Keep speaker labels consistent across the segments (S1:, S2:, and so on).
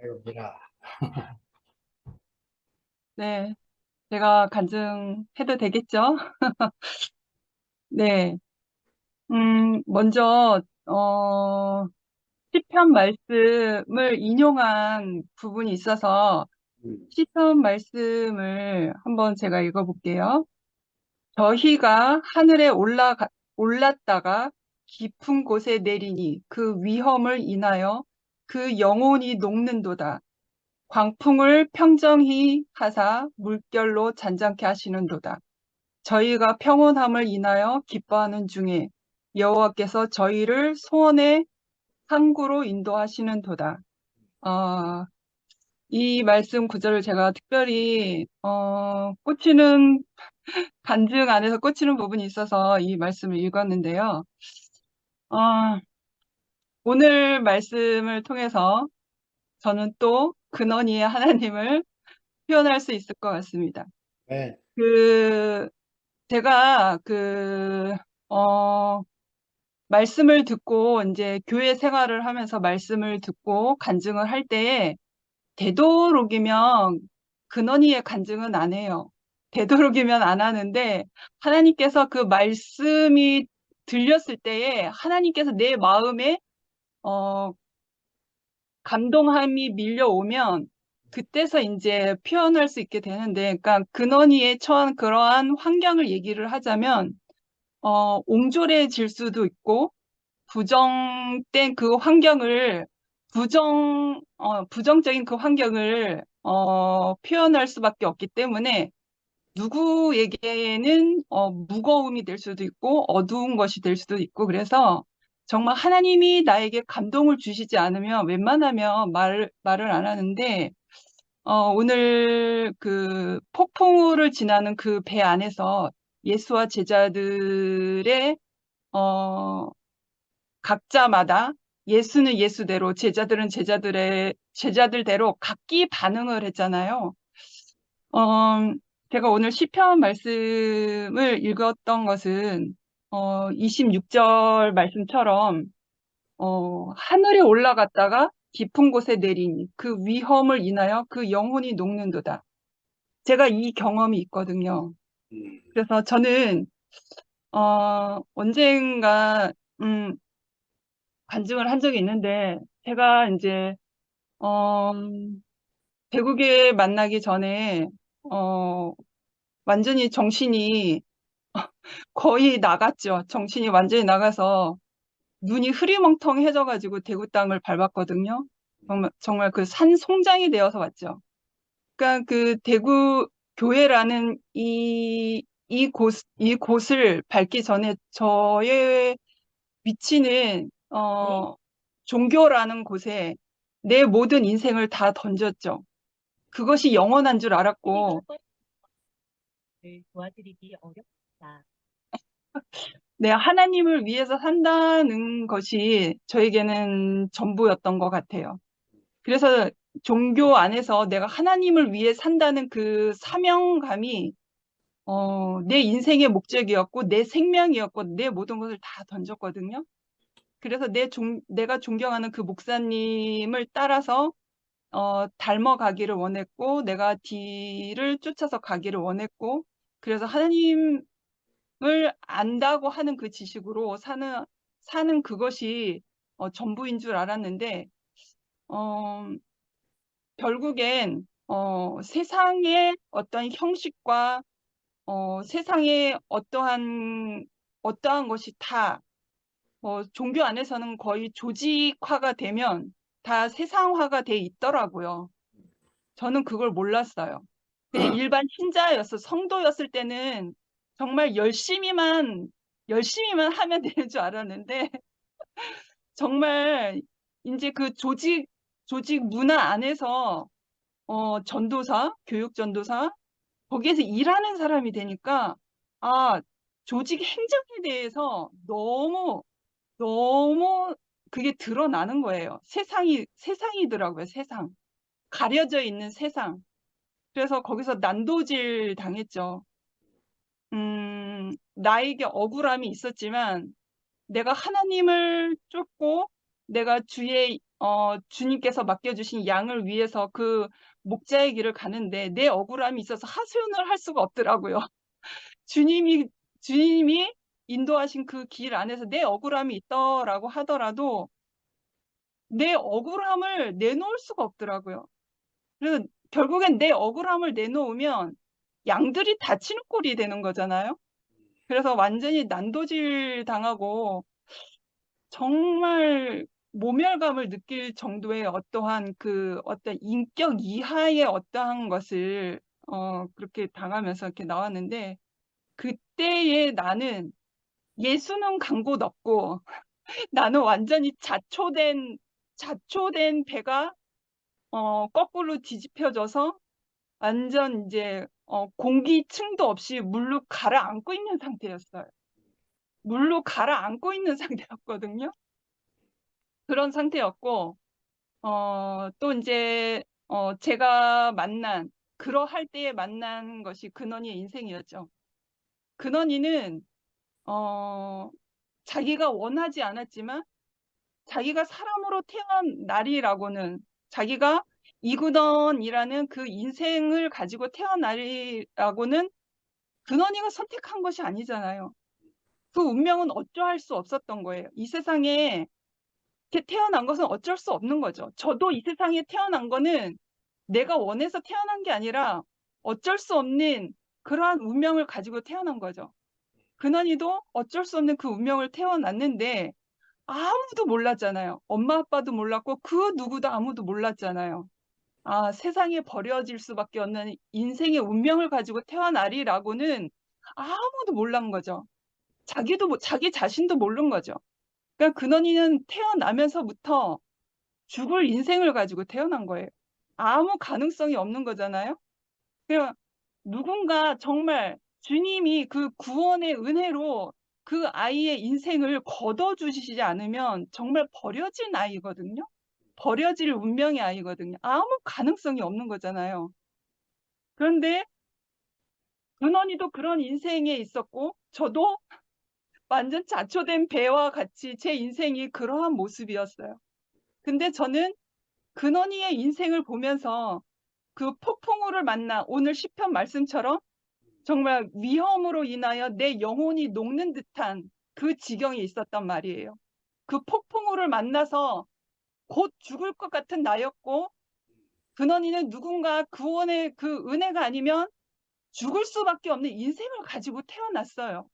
S1: 배웁니다.
S2: 네, 제가 간증해도 되겠죠? 네, 먼저, 시편 말씀을 인용한 부분이 있어서
S1: 음,
S2: 시편 말씀을 한번 제가 읽어볼게요. 저희가 하늘에 올랐다가 깊은 곳에 내리니 그 위험을 인하여 그 영혼이 녹는도다. 광풍을 평정히 하사 물결로 잔잔케 하시는도다. 저희가 평온함을 인하여 기뻐하는 중에 여호와께서 저희를 소원의 항구로 인도하시는도다. 아, 이 말씀 구절을 제가 특별히 꽂히는 간증 안에서 꽂히는 부분이 있어서 이 말씀을 읽었는데요. 아, 오늘 말씀을 통해서 저는 또 근원이의 하나님을 표현할 수 있을 것 같습니다.
S1: 네,
S2: 그 제가 말씀을 듣고 이제 교회 생활을 하면서 말씀을 듣고 간증을 할 때에 되도록이면 근원이의 간증은 안 해요. 되도록이면 안 하는데 하나님께서 그 말씀이 들렸을 때에 하나님께서 내 마음에 어, 감동함이 밀려오면 그때서 이제 표현할 수 있게 되는데, 그러니까 근원이에 처한 그러한 환경을 얘기를 하자면 옹졸해질 수도 있고 부정된 그 환경을 부정적인 그 환경을 표현할 수밖에 없기 때문에 누구에게는 무거움이 될 수도 있고 어두운 것이 될 수도 있고 그래서 정말 하나님이 나에게 감동을 주시지 않으면 웬만하면 말을 안 하는데 오늘 그 폭풍우를 지나는 그 배 안에서 예수와 제자들의 어, 각자마다 예수는 예수대로 제자들은 제자들대로 각기 반응을 했잖아요. 어, 제가 오늘 시편 말씀을 읽었던 것은 26절 말씀처럼 하늘에 올라갔다가 깊은 곳에 내리니 그 위험을 인하여 그 영혼이 녹는도다. 제가 이 경험이 있거든요.
S1: 음,
S2: 그래서 저는 언젠가 간증을 한 적이 있는데 제가 이제 어, 배국에 만나기 전에 어, 완전히 정신이 거의 나갔죠. 정신이 완전히 나가서 눈이 흐리멍텅해져가지고 대구 땅을 밟았거든요. 정말 그 산송장이 되어서 왔죠. 그러니까 그 대구 교회라는 이 곳을 밟기 전에 저의 위치는 종교라는 곳에 내 모든 인생을 다 던졌죠. 그것이 영원한 줄 알았고, 도와드리기 어렵다. 네, 하나님을 위해서 산다는 것이 저에게는 전부였던 것 같아요. 그래서 종교 안에서 내가 하나님을 위해 산다는 그 사명감이 내 인생의 목적이었고, 내 생명이었고, 내 모든 것을 다 던졌거든요. 그래서 내가 존경하는 그 목사님을 따라서 닮아가기를 원했고, 내가 뒤를 쫓아서 가기를 원했고, 그래서 하나님을 안다고 하는 그 지식으로 사는 그것이 전부인 줄 알았는데, 어, 결국엔 세상의 어떤 형식과 세상의 어떠한 것이 다 종교 안에서는 거의 조직화가 되면 다 세상화가 돼 있더라고요. 저는 그걸 몰랐어요. 그냥 일반 신자였어. 성도였을 때는 정말 열심히만 하면 되는 줄 알았는데, 정말 이제 그 조직 문화 안에서, 전도사, 교육 전도사, 거기에서 일하는 사람이 되니까, 아, 조직 행정에 대해서 너무 그게 드러나는 거예요. 세상이더라고요, 세상. 가려져 있는 세상. 그래서 거기서 난도질 당했죠. 나에게 억울함이 있었지만 내가 하나님을 쫓고 내가 주의 주님께서 맡겨주신 양을 위해서 그 목자의 길을 가는데 내 억울함이 있어서 하소연을 할 수가 없더라고요. 주님이 인도하신 그 길 안에서 내 억울함이 있더라고 하더라도 내 억울함을 내놓을 수가 없더라고요. 그래서 결국엔 내 억울함을 내놓으면 양들이 다치는 꼴이 되는 거잖아요. 그래서 완전히 난도질 당하고 정말 모멸감을 느낄 정도의 어떠한 그 어떤 인격 이하의 어떠한 것을 그렇게 당하면서 이렇게 나왔는데 그때의 나는 예수는 간 곳 없고 나는 완전히 자초된 배가 거꾸로 뒤집혀져서 완전 이제 공기층도 없이 물로 가라앉고 있는 상태였어요. 물로 가라앉고 있는 상태였거든요. 그런 상태였고 또 이제 제가 그러할 때에 만난 것이 근원이의 인생이었죠. 근원이는 자기가 원하지 않았지만 자기가 사람으로 태어난 날이라고는 자기가 이근원이라는 그 인생을 가지고 태어날이라고는 근원이가 선택한 것이 아니잖아요. 그 운명은 어쩌할 수 없었던 거예요. 이 세상에 이렇게 태어난 것은 어쩔 수 없는 거죠. 저도 이 세상에 태어난 거는 내가 원해서 태어난 게 아니라 어쩔 수 없는 그러한 운명을 가지고 태어난 거죠. 근원이도 어쩔 수 없는 그 운명을 태어났는데 아무도 몰랐잖아요. 엄마 아빠도 몰랐고 그 누구도 아무도 몰랐잖아요. 아, 세상에 버려질 수밖에 없는 인생의 운명을 가지고 태어나리라고는 아무도 몰란 거죠. 자기 자신도 모른 거죠. 그러니까 근원이는 태어나면서부터 죽을 인생을 가지고 태어난 거예요. 아무 가능성이 없는 거잖아요. 그러니까 누군가 정말 주님이 그 구원의 은혜로 그 아이의 인생을 걷어주시지 않으면 정말 버려진 아이거든요. 버려질 운명의 아이거든요. 아무 가능성이 없는 거잖아요. 그런데 근원이도 그런 인생에 있었고 저도 완전 자초된 배와 같이 제 인생이 그러한 모습이었어요. 근데 저는 근원이의 인생을 보면서 그 폭풍우를 만나 오늘 시편 말씀처럼 정말 위험으로 인하여 내 영혼이 녹는 듯한 그 지경이 있었단 말이에요. 그 폭풍우를 만나서 곧 죽을 것 같은 나였고 근원이는 누군가 구원의 그 은혜가 아니면 죽을 수밖에 없는 인생을 가지고 태어났어요.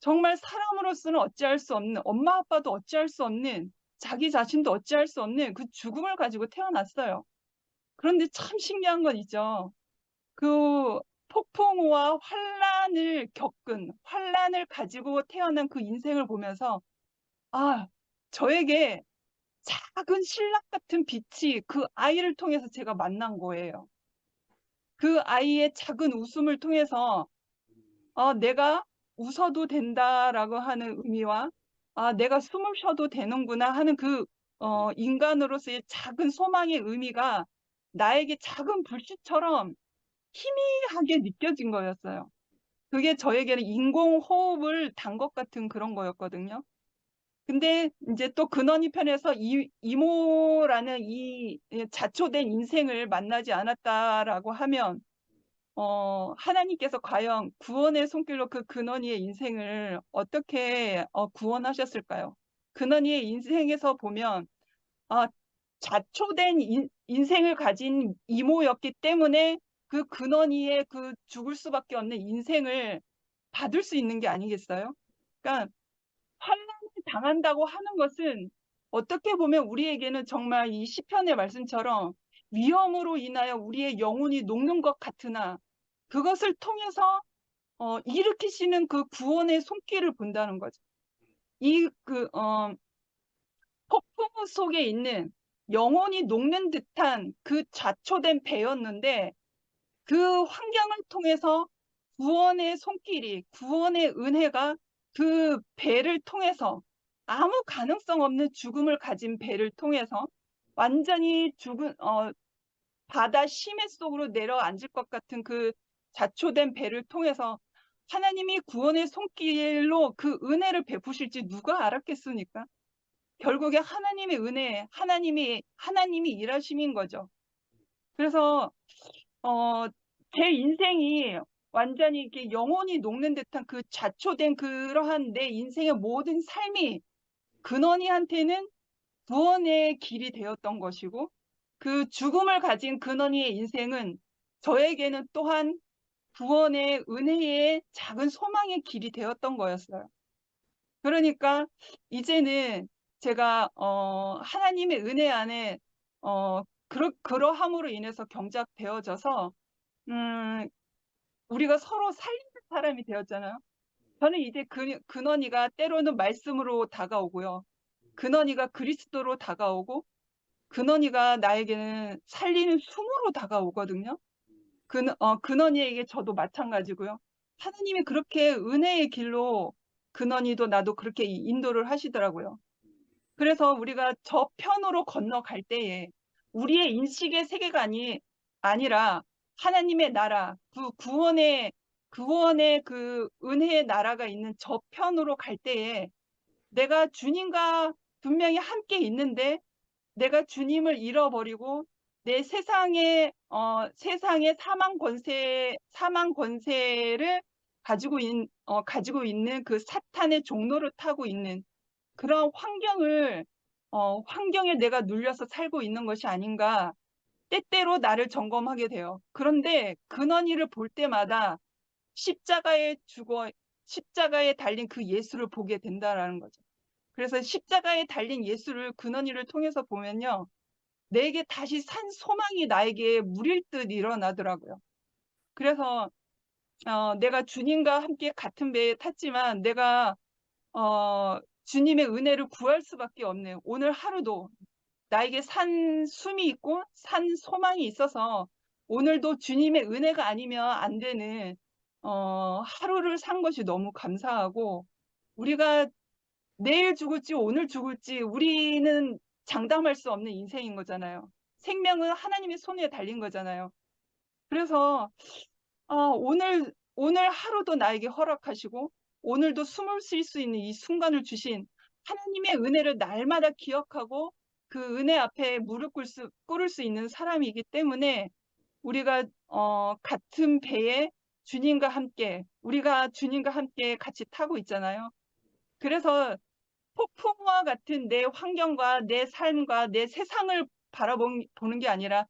S2: 정말 사람으로서는 어찌할 수 없는 엄마 아빠도 어찌할 수 없는 자기 자신도 어찌할 수 없는 그 죽음을 가지고 태어났어요. 그런데 참 신기한 건 있죠. 그 폭풍우와 환란을 가지고 태어난 그 인생을 보면서 아, 저에게 작은 신락 같은 빛이 그 아이를 통해서 제가 만난 거예요. 그 아이의 작은 웃음을 통해서 내가 웃어도 된다라고 하는 의미와 내가 숨을 쉬어도 되는구나 하는 그 인간으로서의 작은 소망의 의미가 나에게 작은 불씨처럼 희미하게 느껴진 거였어요. 그게 저에게는 인공호흡을 단 것 같은 그런 거였거든요. 근데 이제 또 근원이 편에서 이모라는 이 자초된 인생을 만나지 않았다라고 하면 하나님께서 과연 구원의 손길로 그 근원이의 인생을 어떻게 구원하셨을까요? 근원이의 인생에서 보면 아, 자초된 인생을 가진 이모였기 때문에 그 근원이의 그 죽을 수밖에 없는 인생을 받을 수 있는 게 아니겠어요? 그러니까 환난을 당한다고 하는 것은 어떻게 보면 우리에게는 정말 이 시편의 말씀처럼 위험으로 인하여 우리의 영혼이 녹는 것 같으나 그것을 통해서 일으키시는 그 구원의 손길을 본다는 거죠. 폭풍 속에 있는 영혼이 녹는 듯한 그 자초된 배였는데 그 환경을 통해서 구원의 손길이, 구원의 은혜가 그 배를 통해서 아무 가능성 없는 죽음을 가진 배를 통해서 완전히 바다 심해 속으로 내려앉을 것 같은 그 자초된 배를 통해서 하나님이 구원의 손길로 그 은혜를 베푸실지 누가 알았겠습니까? 결국에 하나님의 은혜, 하나님이 일하심인 거죠. 그래서, 어, 제 인생이 완전히 이렇게 영혼이 녹는 듯한 그 자초된 그러한 내 인생의 모든 삶이 근원이한테는 구원의 길이 되었던 것이고, 그 죽음을 가진 근원이의 인생은 저에게는 또한 구원의 은혜의 작은 소망의 길이 되었던 거였어요. 그러니까 이제는 제가 하나님의 은혜 안에 그러함으로 인해서 경작되어져서 음, 우리가 서로 살리는 사람이 되었잖아요. 저는 이제 근원이가 때로는 말씀으로 다가오고요. 근원이가 그리스도로 다가오고 근원이가 나에게는 살리는 숨으로 다가오거든요. 근원이에게 저도 마찬가지고요. 하나님이 그렇게 은혜의 길로 근원이도 나도 그렇게 인도를 하시더라고요. 그래서 우리가 저편으로 건너갈 때에 우리의 인식의 세계관이 아니라 하나님의 나라, 그 구원의 그 은혜의 나라가 있는 저편으로 갈 때에 내가 주님과 분명히 함께 있는데 내가 주님을 잃어버리고 내 세상의 사망 권세를 가지고 있는 그 사탄의 종로를 타고 있는 그런 환경에 내가 눌려서 살고 있는 것이 아닌가. 때때로 나를 점검하게 돼요. 그런데 근원이를 볼 때마다 십자가에 죽어, 십자가에 달린 그 예수를 보게 된다라는 거죠. 그래서 십자가에 달린 예수를 근원이를 통해서 보면요. 내게 다시 산 소망이 나에게 물일 듯 일어나더라고요. 그래서 내가 주님과 함께 같은 배에 탔지만 내가 주님의 은혜를 구할 수밖에 없네요. 오늘 하루도 나에게 산 숨이 있고 산 소망이 있어서 오늘도 주님의 은혜가 아니면 안 되는 하루를 산 것이 너무 감사하고 우리가 내일 죽을지 오늘 죽을지 우리는 장담할 수 없는 인생인 거잖아요. 생명은 하나님의 손에 달린 거잖아요. 그래서 오늘 하루도 나에게 허락하시고 오늘도 숨을 쉴 수 있는 이 순간을 주신 하나님의 은혜를 날마다 기억하고 그 은혜 앞에 무릎 꿇을 수 있는 사람이기 때문에 우리가 같은 배에 우리가 주님과 함께 같이 타고 있잖아요. 그래서 폭풍과 같은 내 환경과 내 삶과 내 세상을 바라보는 게 아니라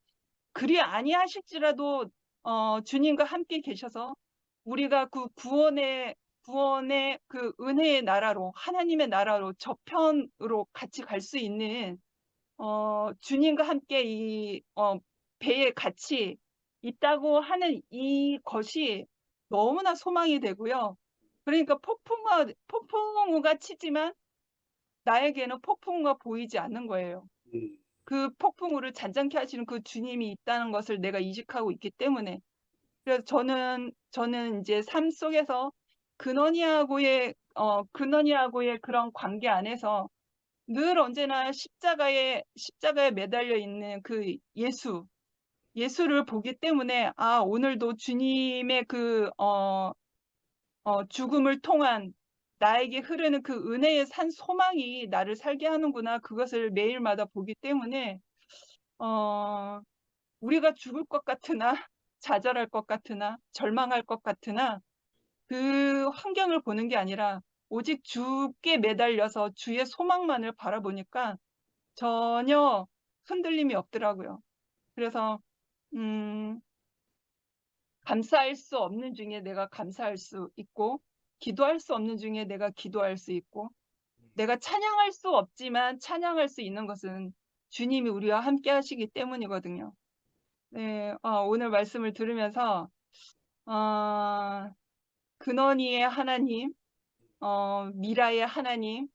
S2: 그리 아니하실지라도 주님과 함께 계셔서 우리가 그 구원의 그 은혜의 나라로 하나님의 나라로 저편으로 같이 갈 수 있는 주님과 함께 배에 같이 있다고 하는 이것이 너무나 소망이 되고요. 그러니까 폭풍우가 치지만 나에게는 폭풍우가 보이지 않는 거예요.
S1: 음,
S2: 그 폭풍우를 잔잔케 하시는 그 주님이 있다는 것을 내가 인식하고 있기 때문에. 그래서 저는 이제 삶 속에서 근원이하고의 그런 관계 안에서 늘 언제나 십자가에 매달려 있는 그 예수를 보기 때문에, 오늘도 주님의 죽음을 통한 나에게 흐르는 그 은혜의 산 소망이 나를 살게 하는구나. 그것을 매일마다 보기 때문에, 어, 우리가 죽을 것 같으나, 좌절할 것 같으나, 절망할 것 같으나, 그 환경을 보는 게 아니라, 오직 주께 매달려서 주의 소망만을 바라보니까 전혀 흔들림이 없더라고요. 그래서, 음, 감사할 수 없는 중에 내가 감사할 수 있고, 기도할 수 없는 중에 내가 기도할 수 있고, 내가 찬양할 수 없지만 찬양할 수 있는 것은 주님이 우리와 함께 하시기 때문이거든요. 네, 오늘 말씀을 들으면서, 어, 근원이의 하나님, 미라의 하나님,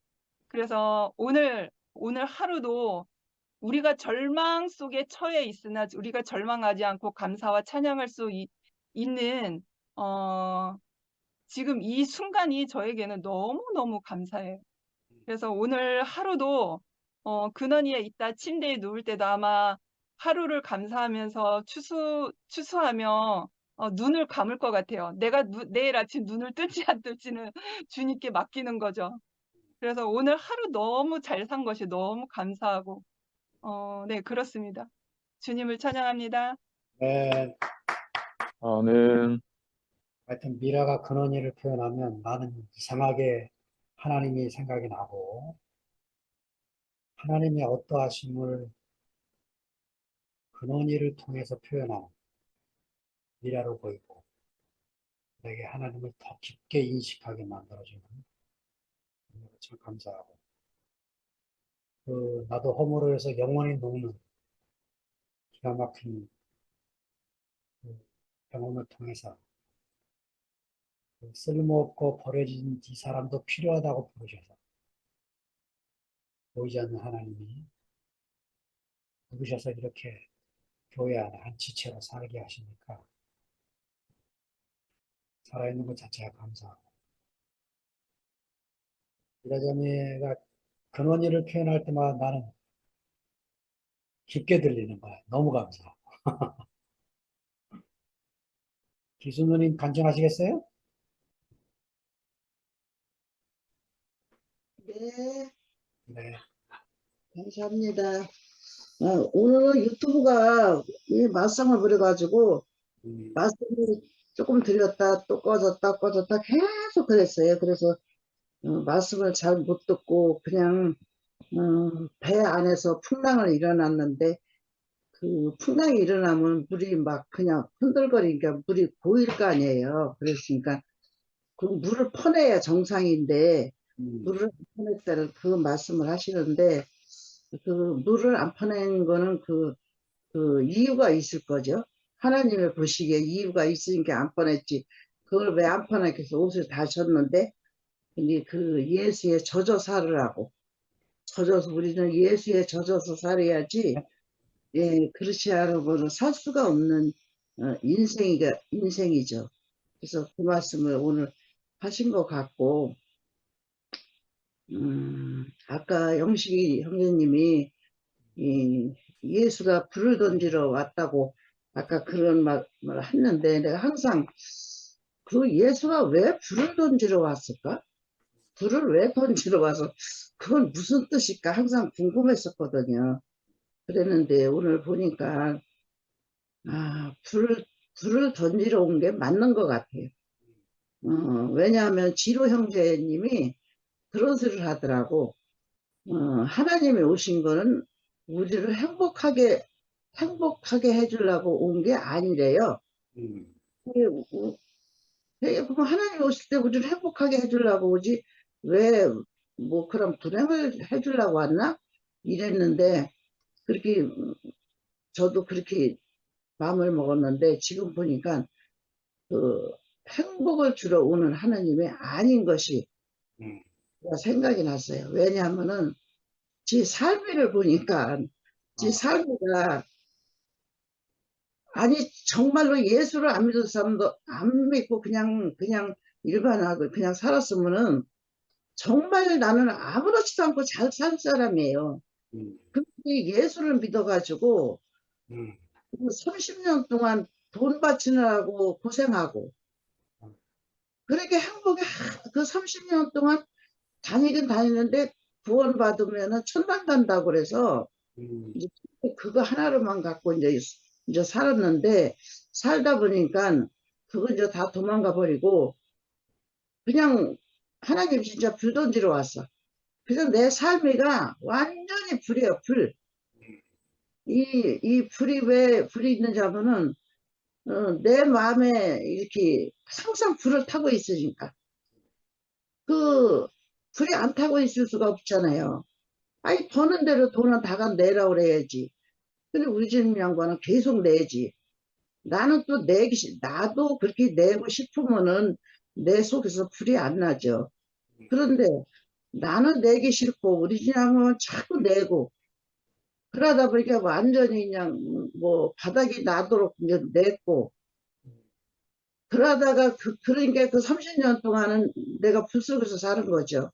S2: 그래서 오늘 하루도 우리가 절망 속에 처해 있으나 우리가 절망하지 않고 감사와 찬양할 수 있는, 어, 지금 이 순간이 저에게는 너무너무 감사해요. 그래서 오늘 하루도 근원이에 있다 침대에 누울 때도 아마 하루를 감사하면서 추수하며 눈을 감을 것 같아요. 내가 내일 아침 눈을 뜰지 안 뜰지는 주님께 맡기는 거죠. 그래서 오늘 하루 너무 잘 산 것이 너무 감사하고, 네, 그렇습니다. 주님을 찬양합니다.
S1: 네,
S3: 저는
S1: 하여튼 미라가 근원이를 표현하면 나는 이상하게 하나님이 생각이 나고 하나님의 어떠하심을 근원이를 통해서 표현하는 미라로 보이고 내게 하나님을 더 깊게 인식하게 만들어주는 참 감사하고 나도 허물어서 영원히 녹는 기가 막힌 그 경험을 통해서 쓸모없고 버려진 이 사람도 필요하다고 부르셔서 보이지 않는 하나님이 부르셔서 이렇게 교회 안에 한 지체로 살게 하시니까 살아있는 것 자체가 감사하고 이라자매가 근원이를 표현할 때마다 나는 깊게 들리는 거야. 너무 감사하고. 기수누님 간증하시겠어요?
S4: 네,
S1: 네.
S4: 감사합니다. 오늘은 유튜브가 이 말썽을 부려가지고 말씀이 조금 들렸다 또 꺼졌다 계속 그랬어요. 그래서 말씀을 잘 못 듣고 그냥 배 안에서 풍랑을 일어났는데 그 풍랑이 일어나면 물이 막 그냥 흔들거리니까 물이 고일 거 아니에요. 그랬으니까 그 물을 퍼내야 정상인데 물을 안 퍼냈다는 그 말씀을 하시는데 그 물을 안 퍼낸 거는 그 이유가 있을 거죠. 하나님의 보시기에 이유가 있으니까 안 퍼냈지. 그걸 왜 안 퍼냈겠어? 옷을 다 졌는데, 근데 그 예수에 젖어 살으라고. 젖어서 우리는 예수에 젖어서 살아야지. 예, 그렇지 않으면 살 수가 없는 인생이죠. 그래서 그 말씀을 오늘 하신 것 같고, 아까 영식이 형제님이 이 예수가 불을 던지러 왔다고 아까 그런 말을 했는데 내가 항상 그 예수가 왜 불을 던지러 왔을까? 불을 왜 던지러 와서 그건 무슨 뜻일까? 항상 궁금했었거든요. 그랬는데 오늘 보니까 불을 던지러 온 게 맞는 것 같아요. 왜냐하면 지로 형제님이 그런 소리를 하더라고. 하나님이 오신 거는 우리를 행복하게 해주려고 온 게 아니래요. 그럼 하나님 오실 때 우리를 행복하게 해주려고 오지, 왜, 뭐, 그럼 불행을 해주려고 왔나? 이랬는데, 그렇게, 저도 그렇게 마음을 먹었는데, 지금 보니까, 그, 행복을 주러 오는 하나님이 아닌 것이 생각이 났어요. 왜냐하면은, 지 삶을 보니까, 지 삶이가, 아니, 정말로 예수를 안 믿은 사람도 안 믿고 그냥 일반하고 그냥 살았으면은, 정말 나는 아무렇지도 않고 잘 살 사람이에요. 근데 예수를 믿어가지고 30년 동안 돈 바치느라고 고생하고 그렇게 행복해. 그 30년 동안 다니긴 다니는데 구원받으면 천당 간다고 그래서 이제 그거 하나로만 갖고 이제 살았는데 살다 보니까 그거 이제 다 도망가 버리고 그냥 하나님 진짜 불 던지러 왔어. 그래서 내 삶이가 완전히 불이에요, 불. 이 불이 왜 불이 있는지 하면은, 내 마음에 이렇게 항상 불을 타고 있으니까. 그, 불이 안 타고 있을 수가 없잖아요. 아니, 버는 대로 돈은 다가 내라고 그래야지. 근데 우리 집 양반은 계속 내지. 나는 또 나도 그렇게 내고 싶으면은 내 속에서 불이 안 나죠. 그런데 나는 내기 싫고 우리 집 양반은 자꾸 내고, 그러다 보니까 완전히 그냥 뭐 바닥이 나도록 이제 냈고 그러다가 그러니까 그 30년 동안은 내가 불속에서 사는 거죠.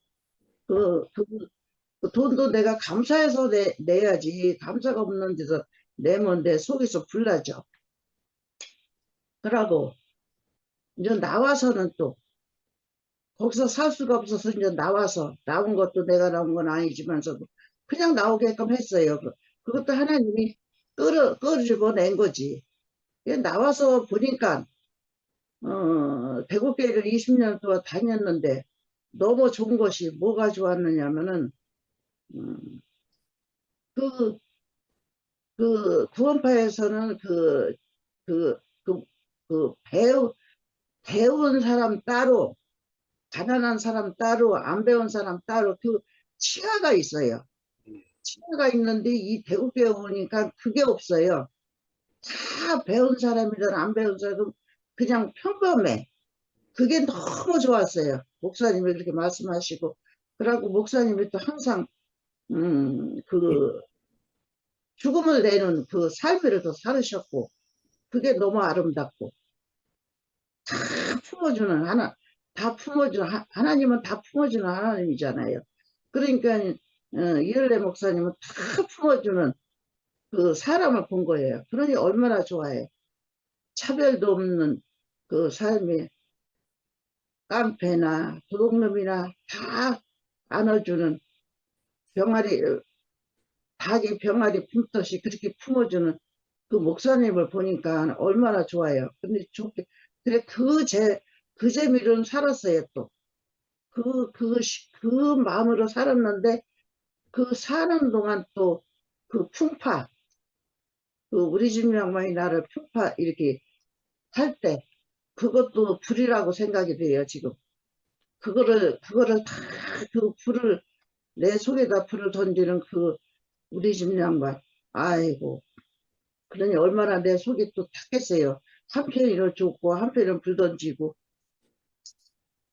S4: 그 돈도 내가 감사해서 내야지 감사가 없는 데서 내면 내 속에서 불나죠. 그러고 이제 나와서는 또 거기서 살 수가 없어서 이제 나온 것도 내가 나온 건 아니지만서도 그냥 나오게끔 했어요. 그것도 하나님이 끌어주고 낸 거지. 나와서 보니까 대구교회를 20년 동안 다녔는데 너무 좋은 것이 뭐가 좋았느냐면은 음, 그, 구원파에서는 그, 그, 그 배운 사람 따로, 가난한 사람 따로, 안 배운 사람 따로 그 치아가 있어요. 치아가 있는데 이 대구교회 오니까 그게 없어요. 다 배운 사람이든 안 배운 사람은 그냥 평범해. 그게 너무 좋았어요. 목사님이 그렇게 말씀하시고. 그러고 목사님이 또 항상, 그, 죽음을 내는 그 삶을 또 살으셨고, 그게 너무 아름답고, 다 품어주는 다 품어주는, 하나님은 다 품어주는 하나님이잖아요. 그러니까, 이열래 목사님은 다 품어주는 그 사람을 본 거예요. 그러니 얼마나 좋아해. 차별도 없는 그 삶이 깡패나 도둑놈이나 다 안아주는 병아리, 닭이 병아리 품듯이 그렇게 품어주는 그 목사님을 보니까 얼마나 좋아요. 근데 좋게, 그래, 그 재미로는 살았어요, 또. 그 마음으로 살았는데, 그 사는 동안 또 그 풍파, 그 우리 집 양반이 나를 풍파 이렇게 할 때, 그것도 불이라고 생각이 돼요, 지금. 그거를 다, 불을, 내 속에다 불을 던지는 그 우리 집 양반. 아이고. 그러니 얼마나 내 속이 또 탔겠어요. 한편이는 좋고, 한편은 불 던지고.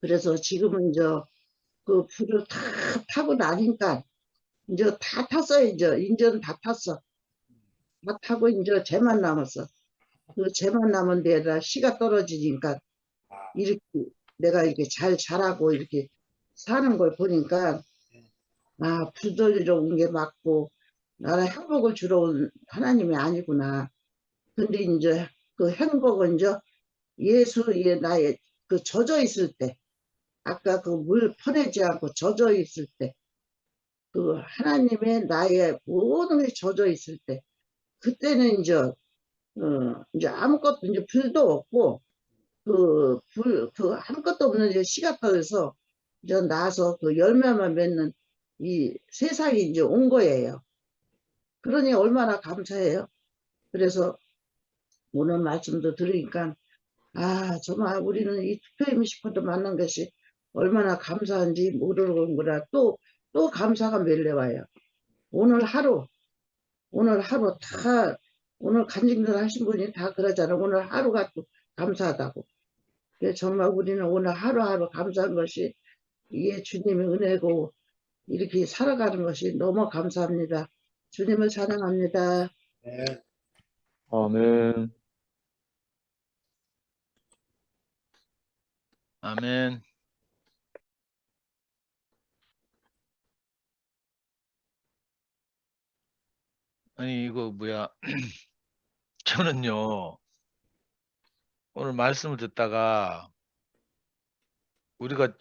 S4: 그래서 지금은 이제 그 불을 다 타고 나니까, 이제 다 탔어요, 이제는 다 탔어. 다 타고 이제 쟤만 남았어. 그 쟤만 남은 데에다 씨가 떨어지니까, 이렇게 내가 이렇게 잘 자라고 이렇게 사는 걸 보니까, 아, 불 돌리러 온 게 맞고, 나라 행복을 주러 온 하나님이 아니구나. 근데 이제 그 행복은 이제 예수의 나의 그 젖어 있을 때, 아까 그 물 퍼내지 않고 젖어 있을 때, 그 하나님의 나의 모든 게 젖어 있을 때, 그때는 이제 아무것도 이제 불도 없고, 아무것도 없는 이제 씨가 떠서 이제 나서 그 열매만 맺는 이 세상이 이제 온 거예요. 그러니 얼마나 감사해요. 그래서 오늘 말씀도 들으니까, 아, 정말 우리는 이 투표임 식구도 만난 것이 얼마나 감사한지 모르는구나. 또 감사가 밀려와요. 오늘 하루, 오늘 간증들 하신 분이 다 그러잖아요. 오늘 하루가 또 감사하다고. 그래서 정말 우리는 오늘 하루하루 감사한 것이 이게 주님의 은혜고 이렇게 살아가는 것이 너무 감사합니다. 주님을 찬양합니다.
S1: 네.
S3: 아멘.
S5: 아멘. 아니, 이거 뭐야. 저는요, 오늘 말씀을 듣다가,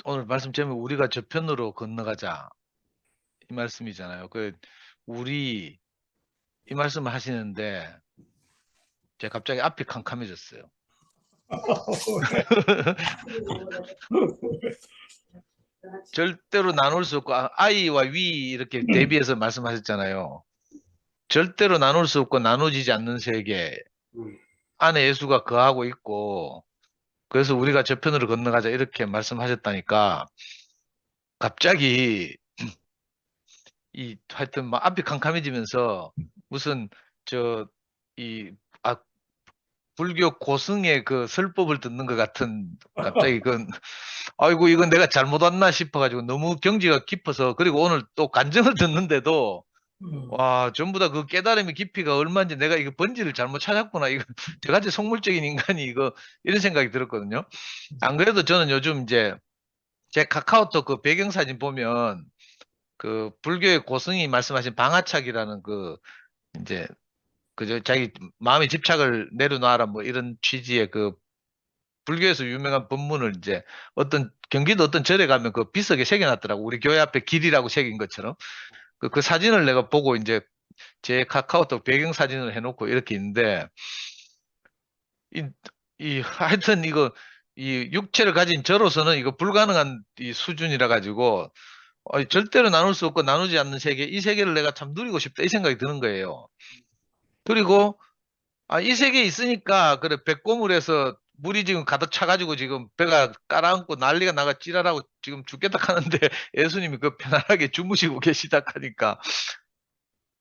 S5: 오늘 말씀 제목, 우리가 저편으로 건너가자. 이 말씀이잖아요. 이 말씀을 하시는데, 제가 갑자기 앞이 캄캄해졌어요. 절대로 나눌 수 없고, 아이와 위 이렇게 대비해서 말씀하셨잖아요. 절대로 나눌 수 없고 나누어지지 않는 세계 안에 예수가 거하고 있고, 그래서 우리가 저편으로 건너가자 이렇게 말씀하셨다니까 갑자기 하여튼 막 앞이 캄캄해지면서 무슨 불교 고승의 그 설법을 듣는 것 같은 갑자기 아이고 이건 내가 잘못 왔나 싶어가지고 너무 경지가 깊어서, 그리고 오늘 또 간증을 듣는데도 와, 전부 다 그 깨달음의 깊이가 얼마인지 내가 이거 번지를 잘못 찾았구나. 이거 저같이 속물적인 인간이 이런 생각이 들었거든요. 안 그래도 저는 요즘 이제 제 카카오톡 그 배경사진 보면 그 불교의 고승이 말씀하신 방아착이라는 이제 자기 마음의 집착을 내려놔라 뭐 이런 취지의 그 불교에서 유명한 법문을 이제 어떤 경기도 어떤 절에 가면 그 비석에 새겨놨더라고. 우리 교회 앞에 길이라고 새긴 것처럼. 그 사진을 내가 보고 이제 제 카카오톡 배경 사진을 해놓고 이렇게 있는데, 이, 하여튼 이거, 이 육체를 가진 저로서는 이거 불가능한 이 수준이라 가지고, 절대로 나눌 수 없고 나누지 않는 세계, 이 세계를 내가 참 누리고 싶다, 이 생각이 드는 거예요. 그리고, 이 세계에 있으니까, 그래, 백고물에서 물이 지금 가득 차가지고 지금 배가 깔아앉고 난리가 나가 찌랄하고 지금 죽겠다 하는데 예수님이 그 편안하게 주무시고 계시다 하니까.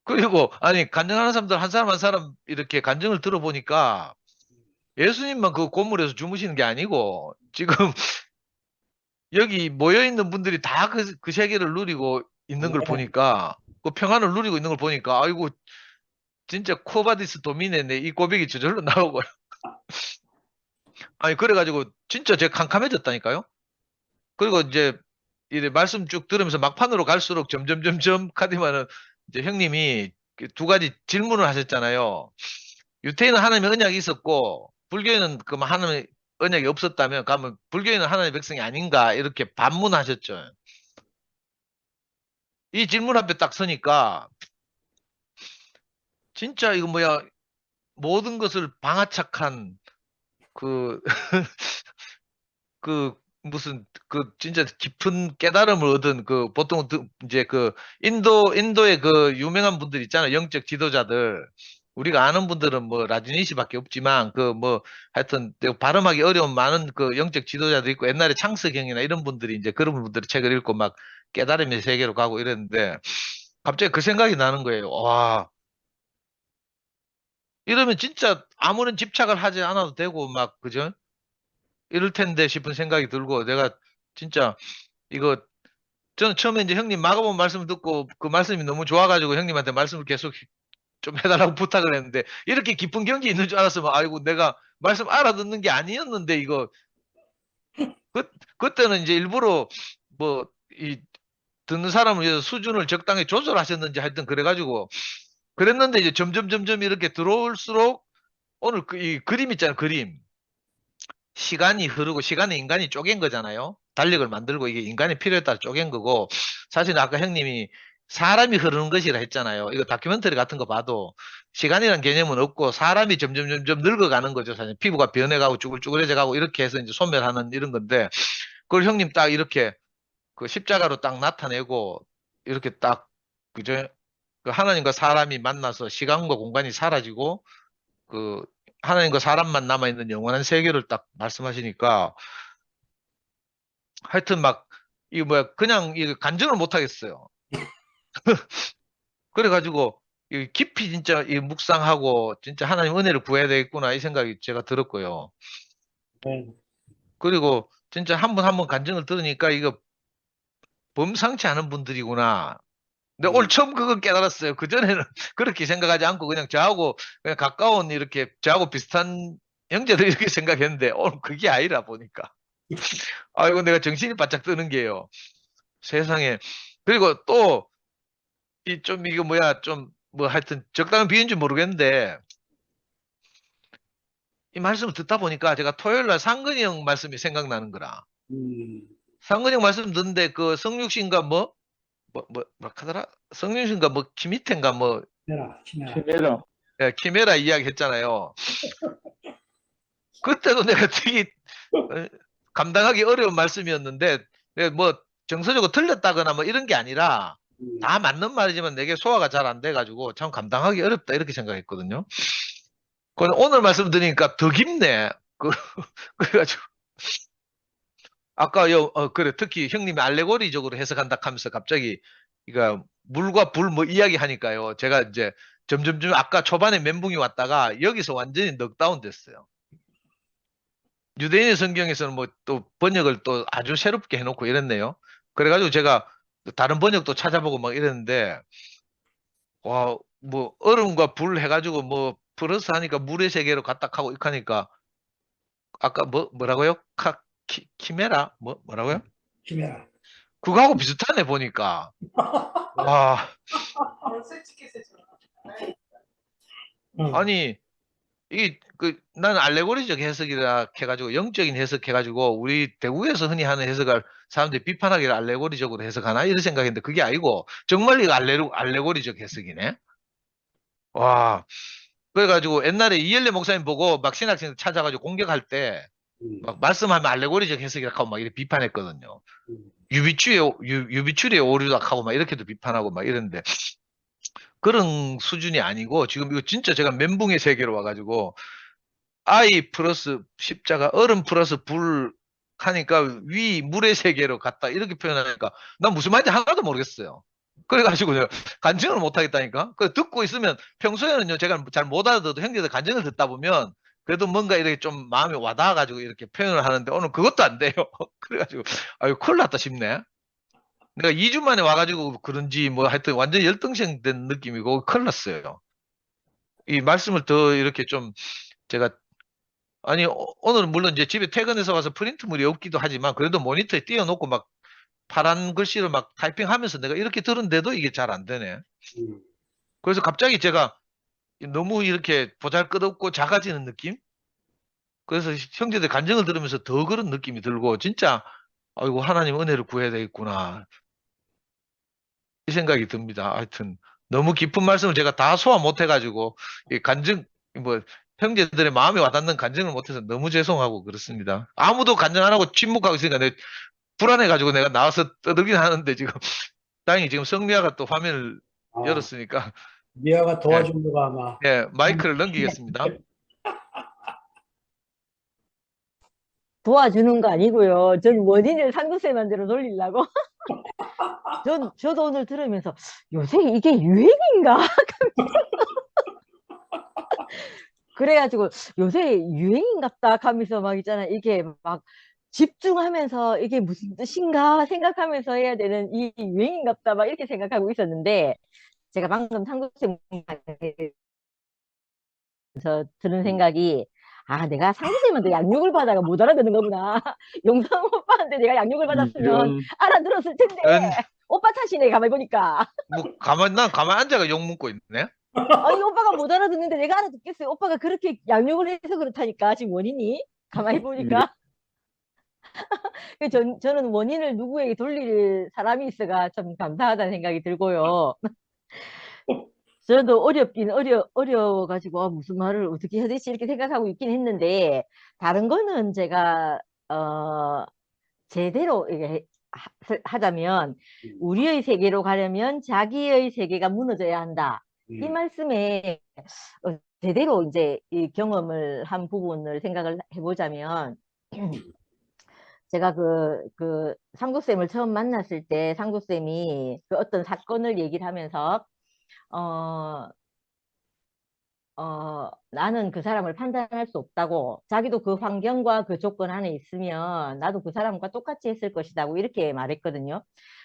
S5: 그리고, 아니, 간증하는 사람들 한 사람 한 사람 이렇게 간증을 들어보니까 예수님만 그 고물에서 주무시는 게 아니고 지금 여기 모여있는 분들이 다 그 세계를 누리고 있는 걸 보니까, 그 평안을 누리고 있는 걸 보니까, 아이고, 진짜 코바디스 도미네네, 이 고백이 저절로 나오고요. 아니, 그래가지고 진짜 제가 캄캄해졌다니까요. 그리고 이제 이래 말씀 쭉 들으면서 막판으로 갈수록 점점 카디만은 이제 형님이 그두 가지 질문을 하셨잖아요. 유태인은 하나님의 언약이 있었고 불교에는 그 하나님의 언약이 없었다면 그러면 불교인은 하나님의 백성이 아닌가 이렇게 반문하셨죠. 이 질문 앞에 딱 서니까 진짜 이거 뭐야, 모든 것을 방아착한 그 그 무슨 그 진짜 깊은 깨달음을 얻은 그 보통 이제 그 인도의 그 유명한 분들 있잖아요. 영적 지도자들. 우리가 아는 분들은 뭐 라지니시밖에 없지만 그 뭐 하여튼 발음하기 어려운 많은 그 영적 지도자들 있고 옛날에 창스경이나 이런 분들이 이제 그런 분들의 책을 읽고 막 깨달음의 세계로 가고 이랬는데 갑자기 그 생각이 나는 거예요. 와, 이러면 진짜 아무런 집착을 하지 않아도 되고 막 그죠? 이럴 텐데 싶은 생각이 들고 내가 진짜 이거 저는 처음에 이제 형님 마가본 말씀을 듣고 그 말씀이 너무 좋아가지고 형님한테 말씀을 계속 좀 해달라고 부탁을 했는데 이렇게 깊은 경지 있는 줄 알았으면 아이고 내가 말씀 알아듣는 게 아니었는데 이거 그때는 이제 일부러 뭐 이 듣는 사람을 위해서 수준을 적당히 조절하셨는지 하여튼 그래가지고 그랬는데 이제 점점 이렇게 들어올수록 오늘 이 그림 있잖아요. 그림. 시간이 흐르고 시간은 인간이 쪼갠 거잖아요. 달력을 만들고 이게 인간의 필요에 따라 쪼갠 거고 사실 아까 형님이 사람이 흐르는 것이라 했잖아요. 이거 다큐멘터리 같은 거 봐도 시간이라는 개념은 없고 사람이 점점 늙어가는 거죠. 사실 피부가 변해가고 쭈글쭈글해져 가고 이렇게 해서 이제 소멸하는 이런 건데 그걸 형님 딱 이렇게 그 십자가로 딱 나타내고 이렇게 딱 그죠? 그 하나님과 사람이 만나서 시간과 공간이 사라지고 그 하나님과 사람만 남아있는 영원한 세계를 딱 말씀하시니까 하여튼 막 이 뭐야 그냥 이 간증을 못 하겠어요. 그래가지고 이 깊이 진짜 이 묵상하고 진짜 하나님 은혜를 구해야 되겠구나 이 생각이 제가 들었고요.
S1: 네.
S5: 그리고 진짜 한 번 간증을 들으니까 이거 범상치 않은 분들이구나. 근데 오늘 처음 그걸 깨달았어요. 그전에는 그렇게 생각하지 않고 그냥 저하고 그냥 가까운 이렇게 저하고 비슷한 형제들 이렇게 생각했는데 오늘 그게 아니라 보니까. 아이고 내가 정신이 바짝 뜨는 게요. 세상에. 그리고 또 이 좀 이거 뭐야 좀 뭐 하여튼 적당한 비유인지 모르겠는데 이 말씀을 듣다 보니까 제가 토요일 날 상근이 형 말씀이 생각나는 거라.
S1: 음,
S5: 상근이 형 말씀 듣는데 그 성육신가 뭐 하더라? 성육신가 뭐 키미텐가 뭐
S1: 키메라.
S3: 키메라.
S5: 키메라 이야기 했잖아요. 그때도 내가 되게 감당하기 어려운 말씀이었는데 뭐 정서적으로 틀렸다거나 뭐 이런 게 아니라 다 맞는 말이지만 내게 소화가 잘 안 돼가지고 참 감당하기 어렵다 이렇게 생각했거든요. 그런데 오늘 말씀 드리니까 더 깊네. 그래가지고 아까 그래 특히 형님이 알레고리적으로 해석한다 하면서 갑자기 그러니까 물과 불 뭐 이야기 하니까요. 제가 이제 점점 아까 초반에 멘붕이 왔다가 여기서 완전히 넉다운 됐어요. 유대인의 성경에서는 뭐 또 번역을 또 아주 새롭게 해놓고 이랬네요. 그래가지고 제가 다른 번역도 찾아보고 막 이랬는데, 와, 뭐 얼음과 불 해가지고 뭐 플러스 하니까 물의 세계로 갔다 하고 이렇게 하니까 아까 뭐라고요? 키메라? 뭐라고요?
S1: 키메라.
S5: 그거하고 비슷하네 보니까. 와,
S1: 응.
S5: 아니 나는 알레고리적 해석이라 해가지고, 영적인 해석 해가지고, 우리 대국에서 흔히 하는 해석을 사람들이 비판하기를 알레고리적으로 해석하나? 이런 생각했는데, 그게 아니고, 정말 이거 알레고리적 해석이네? 와. 그래가지고, 옛날에 이엘레 목사님 보고 막 신학생 찾아가지고 공격할 때,
S1: 음,
S5: 막 말씀하면 알레고리적 해석이라고 하고 막 이렇게 비판했거든요.
S1: 음,
S5: 유비추리의 오류다 하고 막 이렇게도 비판하고 막 이랬는데, 그런 수준이 아니고, 지금 이거 진짜 제가 멘붕의 세계로 와가지고, I 플러스 십자가, 얼음 플러스 불 하니까 위 물의 세계로 갔다. 이렇게 표현하니까 난 무슨 말인지 하나도 모르겠어요. 그래가지고 내가 간증을 못 하겠다니까. 그 듣고 있으면 평소에는요, 제가 잘 못 알아들어도 형제들 간증을 듣다 보면 그래도 뭔가 이렇게 좀 마음이 와닿아가지고 이렇게 표현을 하는데 오늘 그것도 안 돼요. 그래가지고 아유, 큰일 났다 싶네. 내가 2주 만에 와가지고 그런지 뭐 하여튼 완전 열등생 된 느낌이고 큰일 났어요. 이 말씀을 더 이렇게 좀 제가 아니, 오늘은 물론 이제 집에 퇴근해서 와서 프린트물이 없기도 하지만, 그래도 모니터에 띄워놓고 막 파란 글씨를 막 타이핑하면서 내가 이렇게 들은데도 이게 잘 안 되네.
S1: 음.
S5: 그래서 갑자기 제가 너무 이렇게 보잘것없고 작아지는 느낌? 그래서 형제들 간증을 들으면서 더 그런 느낌이 들고, 진짜, 아이고, 하나님 은혜를 구해야 되겠구나. 이 생각이 듭니다. 하여튼, 너무 깊은 말씀을 제가 다 소화 못 해가지고, 이 간증, 뭐, 형제들의 마음에 와닿는 간증을 못해서 너무 죄송하고 그렇습니다. 아무도 간증 안 하고 침묵하고 있으니까 내가 불안해가지고 내가 나와서 떠들긴 하는데 지금, 다행히 지금 성미아가 또 화면을
S1: 아,
S5: 열었으니까,
S1: 미아가
S5: 예,
S1: 도와준 거가 아마.
S5: 예, 마이크를 넘기겠습니다.
S6: 도와주는 거 아니고요. 전 원인을 상도세만대로 돌리려고. 저도 오늘 들으면서 요새 이게 유행인가? 그래가지고 요새 유행인갑다 하면서 막 있잖아. 이게 막 집중하면서 이게 무슨 뜻인가 생각하면서 해야 되는 이 유행인갑다 막 이렇게 생각하고 있었는데 제가 방금 상도세 드는
S1: 음.
S6: 생각이 아 내가 상도쌤한테 양육을 받아가 못 알아듣는 거구나. 용상 오빠한테 내가 양육을 받았으면
S3: 이런,
S6: 알아들었을 텐데
S5: 은,
S6: 오빠 탓이네 가만히 보니까.
S5: 난 가만 앉아가 욕 먹고 있네.
S6: 아니 오빠가 못 알아듣는데 내가 알아듣겠어요. 오빠가 그렇게 양육을 해서 그렇다니까 지금 원인이 가만히
S3: 이런,
S6: 보니까. 저는 원인을 누구에게 돌릴 사람이 있어가 참 감사하다는 생각이 들고요. 저도 어려워가지고 무슨 말을 어떻게 해야 되지 이렇게 생각하고 있긴 했는데 다른 거는 제가 제대로 이게 하자면
S1: 음.
S6: 우리의 세계로 가려면 자기의 세계가 무너져야 한다. 이
S1: 음.
S6: 말씀에 제대로 이제 이 경험을 한 부분을 생각을 해보자면 제가 그 상도쌤을 처음 만났을 때 상도쌤이 그 어떤 사건을 얘기를 하면서 어, 나는 그 사람을 판단할 수 없다고 자기도 그 환경과 그 조건 안에 있으면 나도 그 사람과 똑같이 했을 것이라고 이렇게 말했거든요.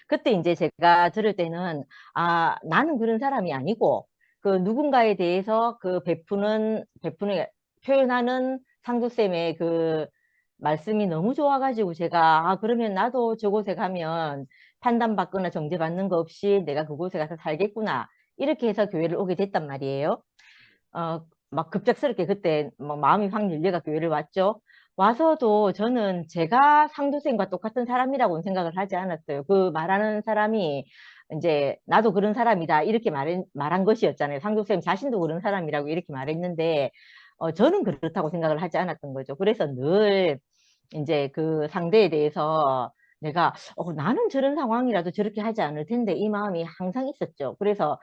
S6: 그때 이제 제가 들을 때는 아 나는 그런 사람이 아니고 그 누군가에 대해서 그 베푸는 표현하는 상도쌤의 그 말씀이 너무 좋아가지고 제가 아 그러면 나도 저곳에 가면 판단받거나 정죄받는 거 없이 내가 그곳에 가서 살겠구나 이렇게 해서 교회를 오게 됐단 말이에요. 막 급작스럽게 그때 막 마음이 확 열려가 교회를 왔죠. 와서도 저는 제가 상도쌤과 똑같은 사람이라고는 생각을 하지 않았어요. 그 말하는 사람이 이제 나도 그런 사람이다 이렇게 말한 것이었잖아요. 상도쌤 자신도 그런 사람이라고 이렇게 말했는데 저는 그렇다고 생각을 하지 않았던 거죠. 그래서 늘 이제 그 상대에 대해서 내가 나는 저런 상황이라도 저렇게 하지 않을 텐데 이 마음이 항상 있었죠. 그래서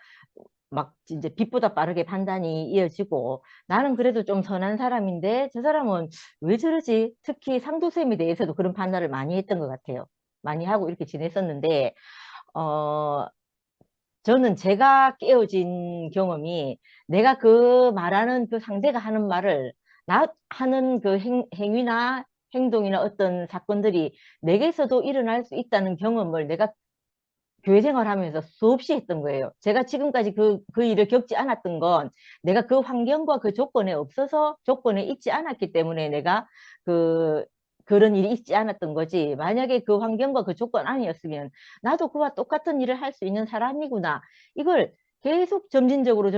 S6: 막 이제 빛보다 빠르게 판단이 이어지고 나는 그래도 좀 선한 사람인데 저 사람은 왜 저러지? 특히 상도쌤에 대해서도 그런 판단을 많이 했던 것 같아요. 많이 하고 이렇게 지냈었는데 어 저는 제가 깨어진 경험이 내가 그 말하는 그 상대가 하는 말을 나 하는 그 행위나 행동이나 어떤 사건들이 내게서도 일어날 수 있다는 경험을 내가 교회 생활하면서 수없이 했던 거예요. 제가 지금까지 그 일을 겪지 않았던 건 내가 그 환경과 그 조건에 없어서 조건에 있지 않았기 때문에 내가 그런 일이 있지 않았던 거지. 만약에 그 환경과 그 조건 아니었으면 나도 그와 똑같은 일을 할 수 있는 사람이구나. 이걸 계속 점진적으로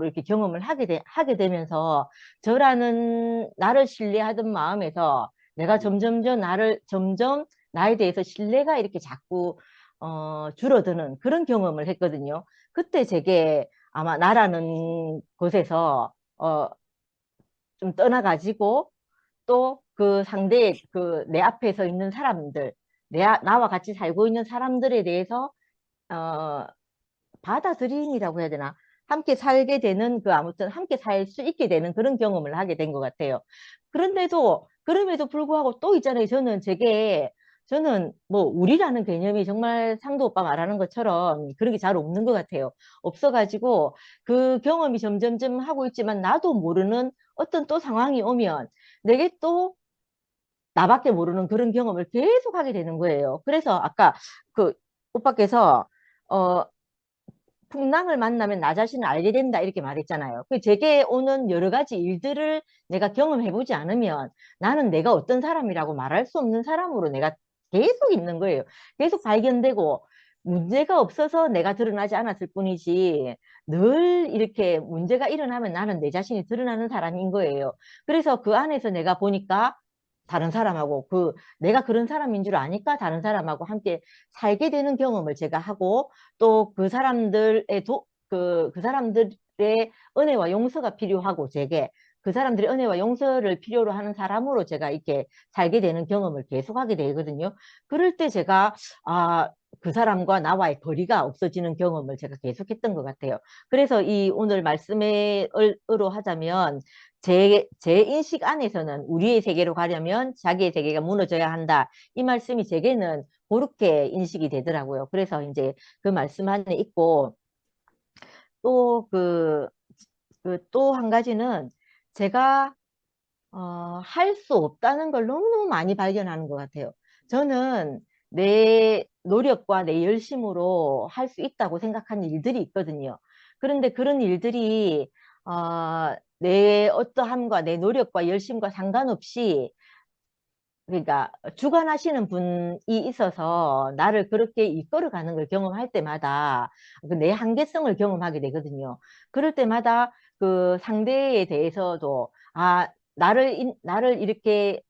S6: 이렇게 경험을 하게 되면서 저라는 나를 신뢰하던 마음에서 내가 점점 나에 대해서 신뢰가 이렇게 자꾸 줄어드는 그런 경험을 했거든요. 그때 제게 아마 나라는 곳에서 좀 떠나가지고 또 그 상대 내 앞에 서 있는 사람들 나와 같이 살고 있는 사람들에 대해서 어, 받아들임이라고 해야 되나? 함께 살게 되는 아무튼 함께 살 수 있게 되는 그런 경험을 하게 된 것 같아요. 그럼에도 불구하고 또 있잖아요. 저는 뭐 우리라는 개념이 정말 상도 오빠 말하는 것처럼 그런 게 잘 없는 것 같아요. 없어가지고 그 경험이 점점점 하고 있지만 나도 모르는 어떤 또 상황이 오면 내게 또 나밖에 모르는 그런 경험을 계속 하게 되는 거예요. 그래서 아까 그 오빠께서 풍랑을 만나면 나 자신을 알게 된다 이렇게 말했잖아요. 제게 오는 여러 가지 일들을 내가 경험해보지 않으면 나는 내가 어떤 사람이라고 말할 수 없는 사람으로 내가 계속 있는 거예요. 계속 발견되고 문제가 없어서 내가 드러나지 않았을 뿐이지 늘 이렇게 문제가 일어나면 나는 내 자신이 드러나는 사람인 거예요. 그래서 그 안에서 내가 보니까 다른 사람하고 내가 그런 사람인 줄 아니까 다른 사람하고 함께 살게 되는 경험을 제가 하고 또 그 사람들의 은혜와 용서가 필요하고 제게 그 사람들의 은혜와 용서를 필요로 하는 사람으로 제가 이렇게 살게 되는 경험을 계속하게 되거든요. 그럴 때 제가 그 사람과 나와의 거리가 없어지는 경험을 제가 계속했던 것 같아요. 그래서 이 오늘 말씀으로 하자면 제 인식 안에서는 우리의 세계로 가려면 자기의 세계가 무너져야 한다. 이 말씀이 제게는 그렇게 인식이 되더라고요. 그래서 이제 그 말씀 안에 있고 또 또 한 가지는 제가 할 수 없다는 걸 너무너무 많이 발견하는 것 같아요. 저는 내 노력과 내 열심으로 할 수 있다고 생각하는 일들이 있거든요. 그런데 그런 일들이 내 어떠함과 내 노력과 열심과 상관없이 그러니까 주관하시는 분이 있어서 나를 그렇게 이끌어가는 걸 경험할 때마다 내 한계성을 경험하게 되거든요. 그럴 때마다 그 상대에 대해서도 나를 이렇게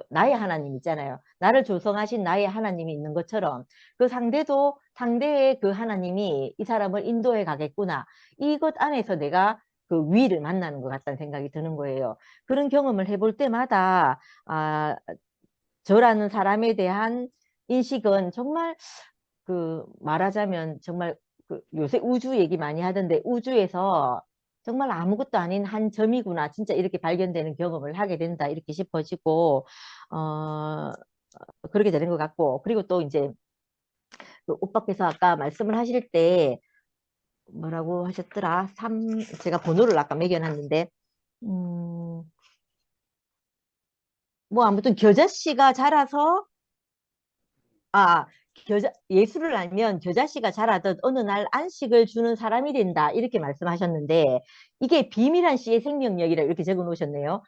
S6: 나의 하나님 있잖아요. 나를 조성하신 나의 하나님이 있는 것처럼 그 상대의 그 하나님이 이 사람을 인도해 가겠구나. 이것 안에서 내가 그 위를 만나는 것 같다는 생각이 드는 거예요. 그런 경험을 해볼 때마다 저라는 사람에 대한 인식은 정말 말하자면 정말 요새 우주 얘기 많이 하던데 우주에서 정말 아무것도 아닌 한 점이구나 진짜 이렇게 발견되는 경험을 하게 된다 이렇게 싶어지고 그렇게 되는 것 같고 그리고 또 이제 오빠께서 아까 말씀을 하실 때 뭐라고 하셨더라? 제가 번호를 아까 매겨놨는데 뭐 아무튼 겨자씨가 자라서 예수를 알면 겨자씨가 자라듯 어느 날 안식을 주는 사람이 된다 이렇게 말씀하셨는데 이게 비밀한 씨의 생명력이라 이렇게 적어 놓으셨네요.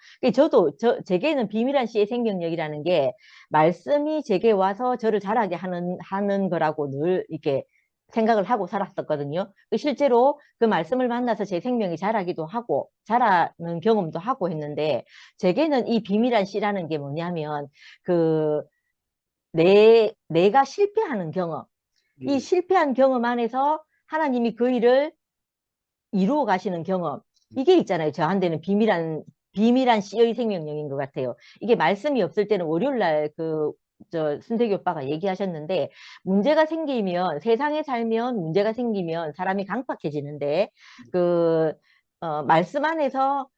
S6: 제게는 비밀한 씨의 생명력이라는 게 말씀이 제게 와서 저를 자라게 하는 거라고 늘 이렇게 생각을 하고 살았었거든요. 실제로 그 말씀을 만나서 제 생명이 자라기도 하고 자라는 경험도 하고 했는데 제게는 이 비밀한 씨라는 게 뭐냐면 내가 실패하는 경험, 이 실패한 경험 안에서 하나님이 그 일을 이루어 가시는 경험, 이게 있잖아요. 저한테는 비밀한 씨의 생명력인 것 같아요. 이게 말씀이 없을 때는 월요일날 순택이 오빠가 얘기하셨는데 세상에 살면 문제가 생기면 사람이 강팍해지는데 말씀 안에서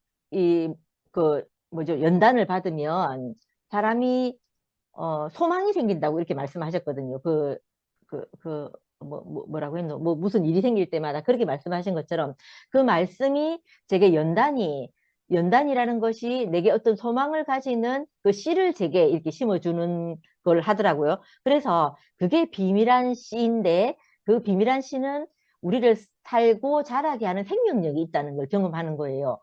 S6: 연단을 받으면 사람이 소망이 생긴다고 이렇게 말씀하셨거든요. 뭐라고 했노? 무슨 일이 생길 때마다 그렇게 말씀하신 것처럼 그 말씀이 제게 연단이라는 것이 내게 어떤 소망을 가지는 그 씨를 제게 이렇게 심어주는 걸 하더라고요. 그래서 그게 비밀한 씨인데 그 비밀한 씨는 우리를 살고 자라게 하는 생명력이 있다는 걸 경험하는 거예요.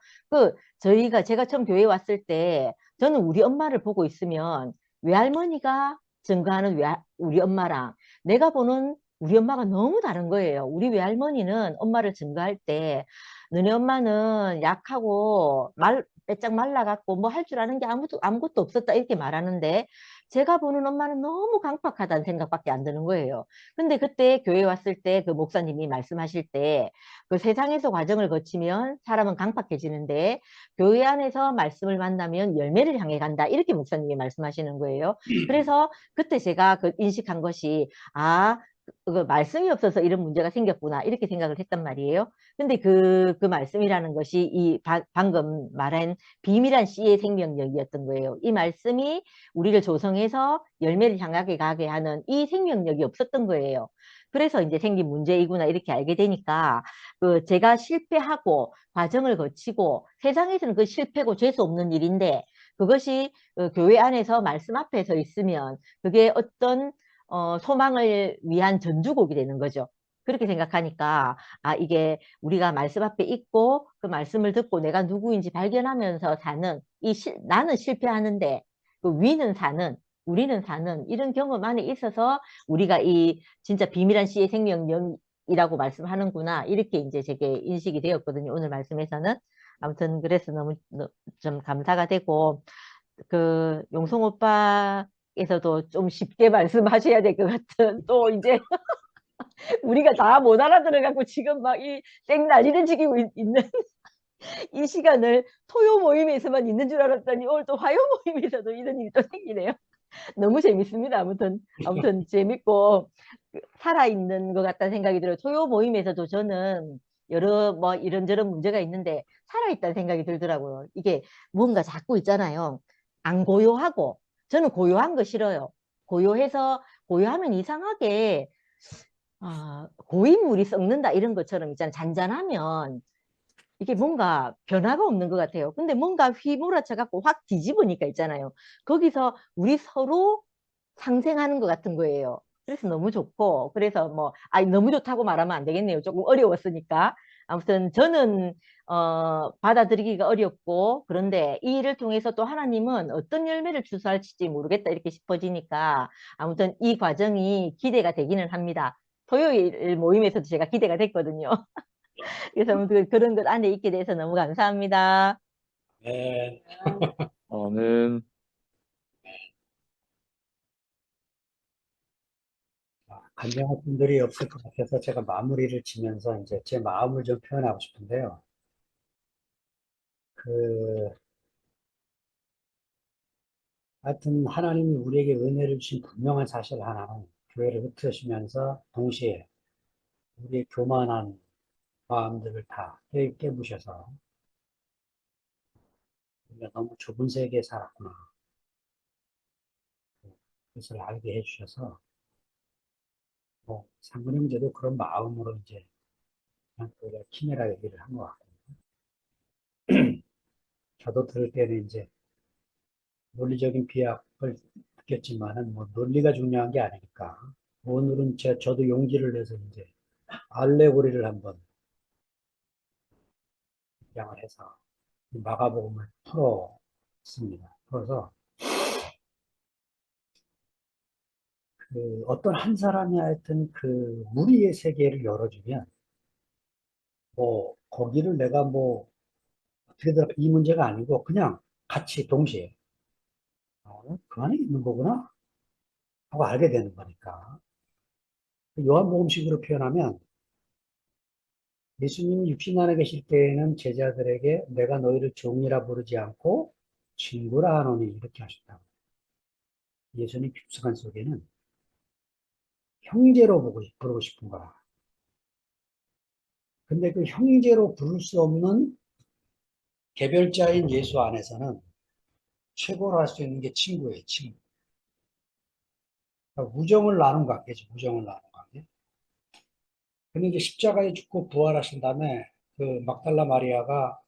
S6: 제가 처음 교회에 왔을 때 저는 우리 엄마를 보고 있으면 외할머니가 증거하는 우리 엄마랑 내가 보는 우리 엄마가 너무 다른 거예요. 우리 외할머니는 엄마를 증거할 때 너네 엄마는 약하고 빼짝 말라갖고 뭐 할 줄 아는 게 아무것도 없었다 이렇게 말하는데 제가 보는 엄마는 너무 강팍하다는 생각밖에 안 드는 거예요. 근데 그때 교회 왔을 때 그 목사님이 말씀하실 때 그 세상에서 과정을 거치면 사람은 강팍해지는데 교회 안에서 말씀을 만나면 열매를 향해 간다 이렇게 목사님이 말씀하시는 거예요. 그래서 그때 제가 그 인식한 것이 그 말씀이 없어서 이런 문제가 생겼구나 이렇게 생각을 했단 말이에요. 근데 그 말씀이라는 것이 방금 말한 비밀한 씨의 생명력이었던 거예요. 이 말씀이 우리를 조성해서 열매를 향하게 가게 하는 이 생명력이 없었던 거예요. 그래서 이제 생긴 문제이구나 이렇게 알게 되니까 그 제가 실패하고 과정을 거치고 세상에서는 그 실패고 죄수 없는 일인데 그것이 교회 안에서 말씀 앞에 서 있으면 그게 어떤 소망을 위한 전주곡이 되는 거죠. 그렇게 생각하니까 이게 우리가 말씀 앞에 있고 그 말씀을 듣고 내가 누구인지 발견하면서 사는 나는 실패하는데 그 우리는 사는 이런 경험 안에 있어서 우리가 이 진짜 비밀한 씨의 생명력이라고 말씀하는구나 이렇게 이제 제게 인식이 되었거든요. 오늘 말씀에서는 아무튼 그래서 너무 좀 감사가 되고 그 용성 오빠에서도 좀 쉽게 말씀하셔야 될 것 같은 또 이제 우리가 다 못 알아들어갖고 지금 막 이 땡난리를 지기고 있는 이 시간을 토요 모임에서만 있는 줄 알았더니 오늘 또 화요 모임에서도 이런 일이 또 생기네요. 너무 재밌습니다. 아무튼 재밌고 살아있는 것 같다는 생각이 들어요. 토요 모임에서도 저는 여러 뭐 이런저런 문제가 있는데 살아있다는 생각이 들더라고요. 이게 뭔가 자꾸 있잖아요. 안 고요하고 저는 고요한 거 싫어요. 고요하면 이상하게 고인물이 썩는다 이런 것처럼 있잖아요. 잔잔하면 이게 뭔가 변화가 없는 것 같아요. 근데 뭔가 휘몰아쳐 갖고 확 뒤집으니까 있잖아요. 거기서 우리 서로 상생하는 것 같은 거예요. 그래서 너무 좋고 그래서 뭐 너무 좋다고 말하면 안 되겠네요. 조금 어려웠으니까. 아무튼 저는 받아들이기가 어렵고 그런데 이 일을 통해서 또 하나님은 어떤 열매를 주사할지 모르겠다 이렇게 싶어지니까 아무튼 이 과정이 기대가 되기는 합니다. 토요일 모임에서도 제가 기대가 됐거든요. 그래서 아무튼 그런 것 안에 있게 돼서 너무 감사합니다.
S1: 네.
S3: 저는
S1: 간증할 분들이 없을 것 같아서 제가 마무리를 지면서 이제 제 마음을 좀 표현하고 싶은데요. 하여튼 하나님이 우리에게 은혜를 주신 분명한 사실 하나는 교회를 흩으시면서 동시에 우리의 교만한 마음들을 다 깨부셔서 우리가 너무 좁은 세계에 살았구나. 그것을 알게 해주셔서 상근 형제도 그런 마음으로 이제 그냥 우리가 키메라 얘기를 한 것 같고 저도 들을 때는 이제 논리적인 비약을 느꼈지만은 뭐 논리가 중요한 게 아니니까 오늘은 저도 용기를 내서 이제 알레고리를 한번 입양을 해서 마가복음을 풀었습니다. 풀어서 어떤 한 사람이 하여튼 무리의 세계를 열어주면 거기를 내가 어떻게든 이 문제가 아니고 그냥 같이 동시에 그 안에 있는 거구나 하고 알게 되는 거니까 요한복음식으로 표현하면 예수님이 육신 안에 계실 때에는 제자들에게 내가 너희를 종이라 부르지 않고 친구라 하노니 이렇게 하셨다고. 예수님 깊숙한 속에는 형제로 부르고 싶은 거라. 근데 그 형제로 부를 수 없는 개별자인 예수 안에서는 최고로 할 수 있는 게 친구예요, 친구. 그러니까 우정을 나눈 관계죠, 우정을 나눈 관계. 근데 이제 십자가에 죽고 부활하신 다음에 그 막달라 마리아가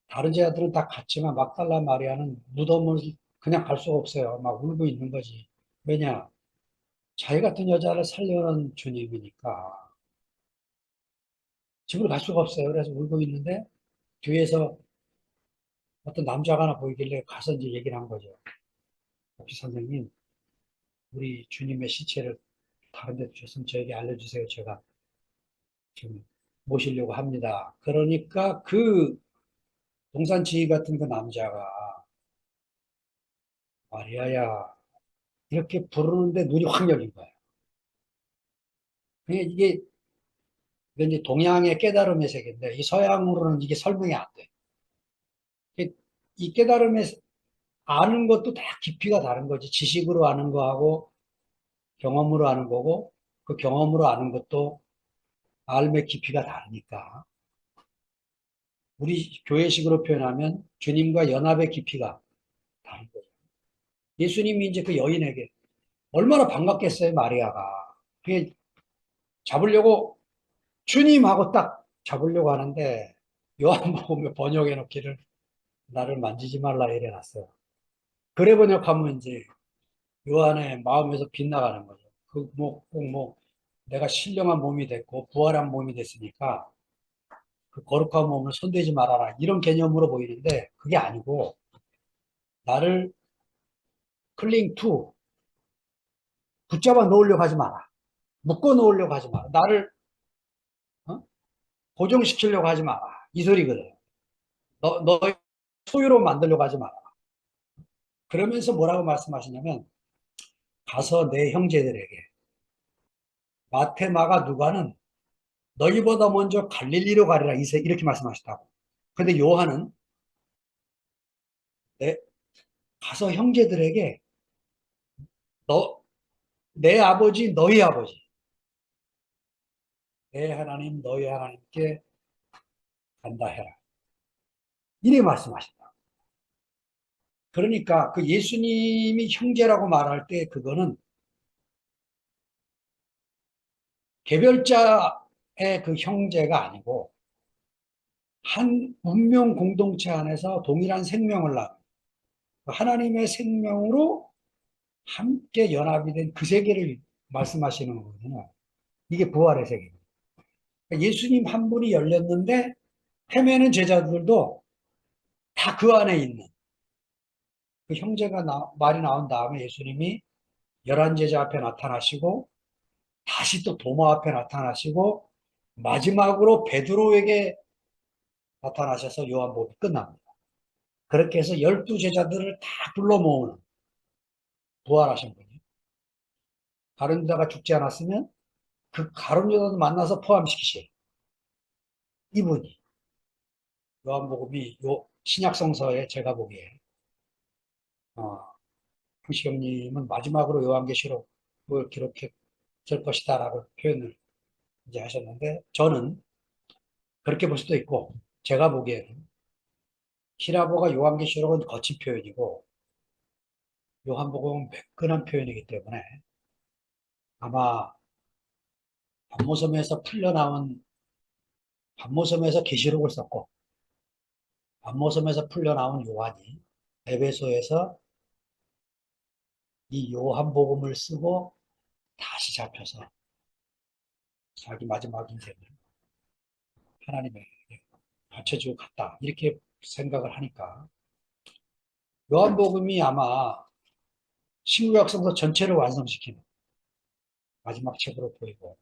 S1: 다른 제자들은 다 갔지만 막달라 마리아는 무덤을 그냥 갈 수가 없어요. 막 울고 있는 거지. 왜냐? 자기 같은 여자를 살려는 주님이니까 집을 갈 수가 없어요. 그래서 울고 있는데 뒤에서 어떤 남자가 하나 보이길래 가서 이제 얘기를 한 거죠. 혹시 선생님, 우리 주님의 시체를 다른 데 주셨으면 저에게 알려주세요. 제가 좀 모시려고 합니다. 그러니까 그 동산지휘 같은 그 남자가 마리아야 이렇게 부르는데 눈이 확 열린 거예요. 이게 이제 동양의 깨달음의 세계인데 이 서양으로는 이게 설명이 안 돼. 이 깨달음의 아는 것도 다 깊이가 다른 거지. 지식으로 아는 거하고 경험으로 아는 거고 그 경험으로 아는 것도 삶의 깊이가 다르니까 우리 교회식으로 표현하면 주님과 연합의 깊이가 다른 거죠. 예수님이 이제 그 여인에게 얼마나 반갑겠어요, 마리아가. 그게 잡으려고 주님하고 딱 잡으려고 하는데 요한복음 번역해 놓기를 나를 만지지 말라 이래 놨어요. 그래 번역하면 이제 요한의 마음에서 빗나가는 거죠. 그 꼭 내가 신령한 몸이 됐고 부활한 몸이 됐으니까 그 거룩한 몸을 손대지 말아라 이런 개념으로 보이는데 그게 아니고 나를 클링 투 붙잡아 놓으려고 하지 마라. 묶어 놓으려고 하지 마라. 나를 고정시키려고 하지 마라. 이 소리거든. 너의 소유로 만들려고 하지 마라. 그러면서 뭐라고 말씀하시냐면 가서 내 형제들에게 마태, 마가, 누가는 너희보다 먼저 갈릴리로 가리라 이렇게 말씀하셨다고. 근데 요한은 가서 형제들에게 내 아버지 너희 아버지 내 하나님 너희 하나님께 간다 해라. 이래 말씀하신다. 그러니까 그 예수님이 형제라고 말할 때 그거는 개별자의 그 형제가 아니고 한 운명 공동체 안에서 동일한 생명을 낳은 하나님의 생명으로 함께 연합이 된 그 세계를 말씀하시는 거거든요. 이게 부활의 세계입니다. 예수님 한 분이 열렸는데 헤매는 제자들도 다 그 안에 있는 그 형제가 말이 나온 다음에 예수님이 11제자 앞에 나타나시고 다시 또 도마 앞에 나타나시고 마지막으로 베드로에게 나타나셔서 요한복음이 끝납니다. 그렇게 해서 12제자들을 다 불러 모으는 부활하신 분이에요. 가룟 유다가 죽지 않았으면 그 가룟 유다도 만나서 포함시키셔요. 이분이 요한복음이 요 신약성서에 제가 보기에 부시경님은 마지막으로 요한계시록을 기록했을 것이다라고 표현을 이제 하셨는데 저는 그렇게 볼 수도 있고 제가 보기에는 히라보가 요한계시록은 거친 표현이고 요한복음은 매끈한 표현이기 때문에 아마 반모섬에서 풀려나온 반모섬에서 계시록을 썼고 반모섬에서 풀려나온 요한이 에베소에서 이 요한복음을 쓰고 다시 잡혀서 자기 마지막 인생을 하나님에게 바쳐주고 갔다 이렇게 생각을 하니까 요한복음이 아마 신구약성서 전체를 완성시키는 마지막 책으로 보이고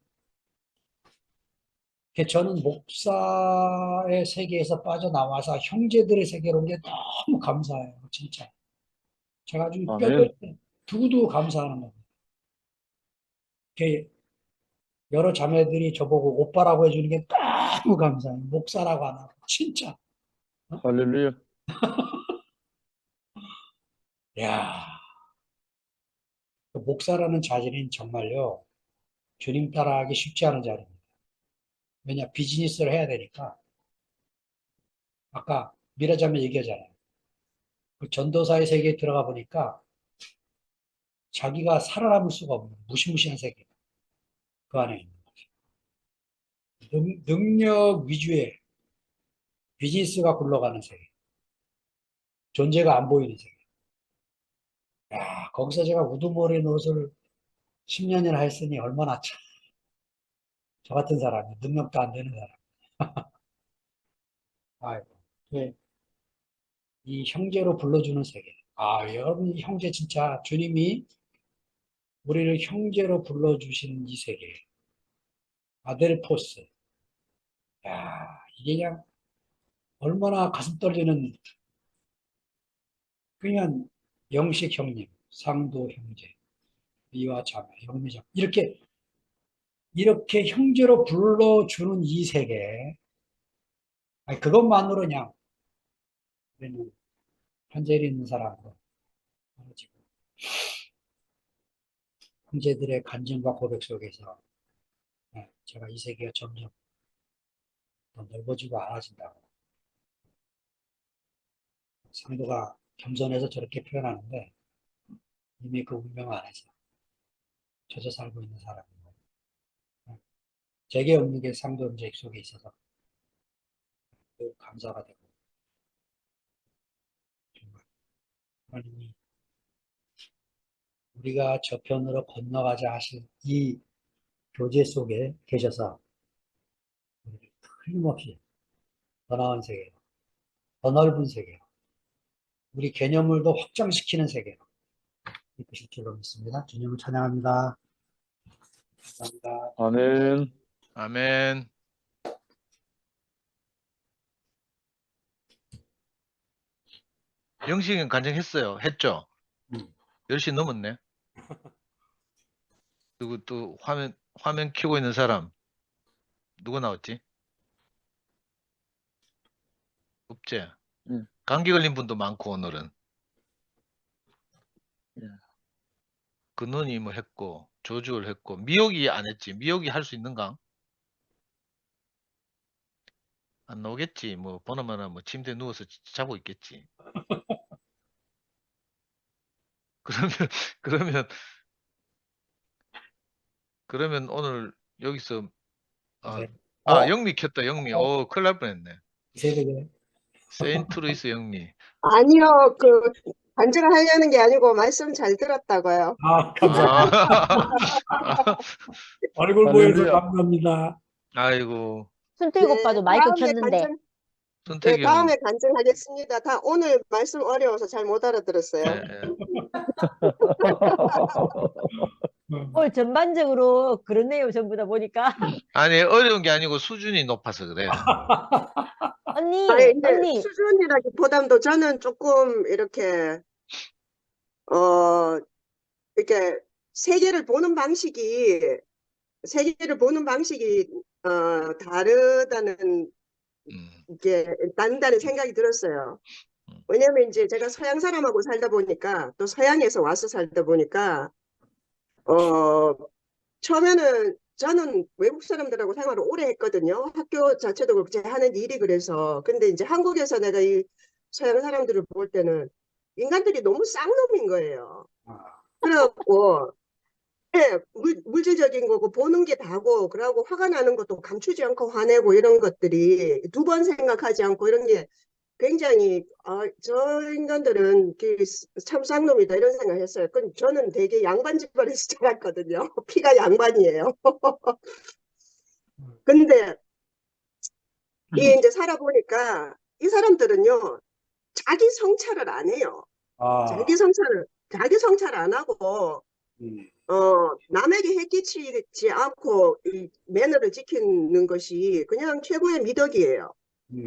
S1: 저는 목사의 세계에서 빠져나와서 형제들의 세계로 온 게 너무 감사해요. 진짜. 제가 아주 뼈를
S3: 아멘.
S1: 두고두고 감사하는 겁니다. 여러 자매들이 저보고 오빠라고 해주는 게 너무 감사해요. 목사라고 안 하고. 진짜.
S3: 할렐루야.
S1: 야, 그 목사라는 자질은 정말요. 주님 따라하기 쉽지 않은 자리입니다. 왜냐, 비즈니스를 해야 되니까. 아까 미라자매 얘기하잖아요. 그 전도사의 세계에 들어가 보니까 자기가 살아남을 수가 없는 무시무시한 세계. 그 안에 있는 거죠. 능력 위주의 비즈니스가 굴러가는 세계. 존재가 안 보이는 세계. 야, 거기서 제가 우두머리 노릇을 10년이나 했으니 얼마나 참, 저 같은 사람이, 능력도 안 되는 사람. 아이고, 예, 이 형제로 불러주는 세계. 아, 여러분, 이 형제 진짜 주님이 우리를 형제로 불러주신 이 세계, 아델포스. 야, 이게 그냥 얼마나 가슴 떨리는 그냥 영식 형님, 상도 형제, 미화 자매, 영미자 이렇게 형제로 불러주는 이 세계, 아니, 그것만으로 그냥 우리는 한자리에 있는 사람으로 지금 형제들의 간증과 고백 속에서 제가 이 세계가 점점 더 넓어지고 알아진다고. 상도가 겸손해서 저렇게 표현하는데 이미 그 운명 안에서 젖어 살고 있는 사람이고, 제게 없는 게 상도 형제 속에 있어서 늘 감사가 되고, 정말 하나님이 우리가 저편으로 건너가자 하실 이 교제 속에 계셔서 우리를 틀림없이 더 나은 세계로, 더 넓은 세계로, 우리 개념을도 확장시키는 세계로 이끄실 줄로 믿습니다. 주님을 찬양합니다. 감사합니다.
S3: 아멘.
S5: 아멘. 영식이는 간증했어요. 했죠? 10시 넘었네. 그리고 또 화면 켜고 있는 사람 누가 나왔지? 없지?
S3: 응.
S5: 감기 걸린 분도 많고 오늘은.
S3: 예.
S5: 근원이 뭐 했고 조주를 했고 미역이 안 했지. 미역이 할 수 있는가? 안 나오겠지. 뭐 보나마나 뭐 침대에 누워서 자고 있겠지. 그러면 그러면 오늘 여기서
S1: 네.
S5: 영미 켰다. 영미. 큰일 날 뻔했네.
S1: 이 새벽에
S5: 세인트루이스 영미.
S7: 아니요, 간증을 하려는 게 아니고 말씀 잘 들었다고요.
S1: 감사합니다.
S5: 아,
S1: 얼굴 보여서
S3: 할렐루야.
S1: 감사합니다.
S5: 아이고
S6: 순택
S7: 네,
S6: 오빠도 마이크
S7: 다음에
S6: 켰는데.
S7: 간증, 네,
S5: 선택이 형.
S7: 다음에 간증하겠습니다. 오늘 말씀 어려워서 잘 못 알아들었어요.
S5: 예, 예.
S6: 오늘 전반적으로 그렇네요, 전부 다 보니까.
S5: 아니 어려운 게 아니고 수준이 높아서 그래요.
S6: 언니,
S7: 아니, 근데
S6: 언니.
S7: 수준이라기보다도 저는 조금 이렇게, 이렇게 세계를 보는 방식이 다르다는 게 난다는 생각이 들었어요. 왜냐면 이제 제가 서양 사람하고 살다 보니까 또 서양에서 와서 살다 보니까 처음에는 저는 외국 사람들하고 생활을 오래 했거든요. 학교 자체도 그렇고 제가 하는 일이 그래서. 근데 이제 한국에서 내가 이 서양 사람들을 볼 때는 인간들이 너무 쌍놈인 거예요. 그래갖고 네, 물질적인 거고 보는 게 다고 그러고 화가 나는 것도 감추지 않고 화내고 이런 것들이 두 번 생각하지 않고 이런 게 굉장히 저 인간들은 참 쌍놈이다 이런 생각을 했어요. 저는 되게 양반 집안에서 자랐거든요. 피가 양반이에요. 근데 이 이제 살아보니까 이 사람들은요 자기 성찰을 안 해요. 자기 성찰 안 하고 남에게 해끼치지 않고 이 매너를 지키는 것이 그냥 최고의 미덕이에요.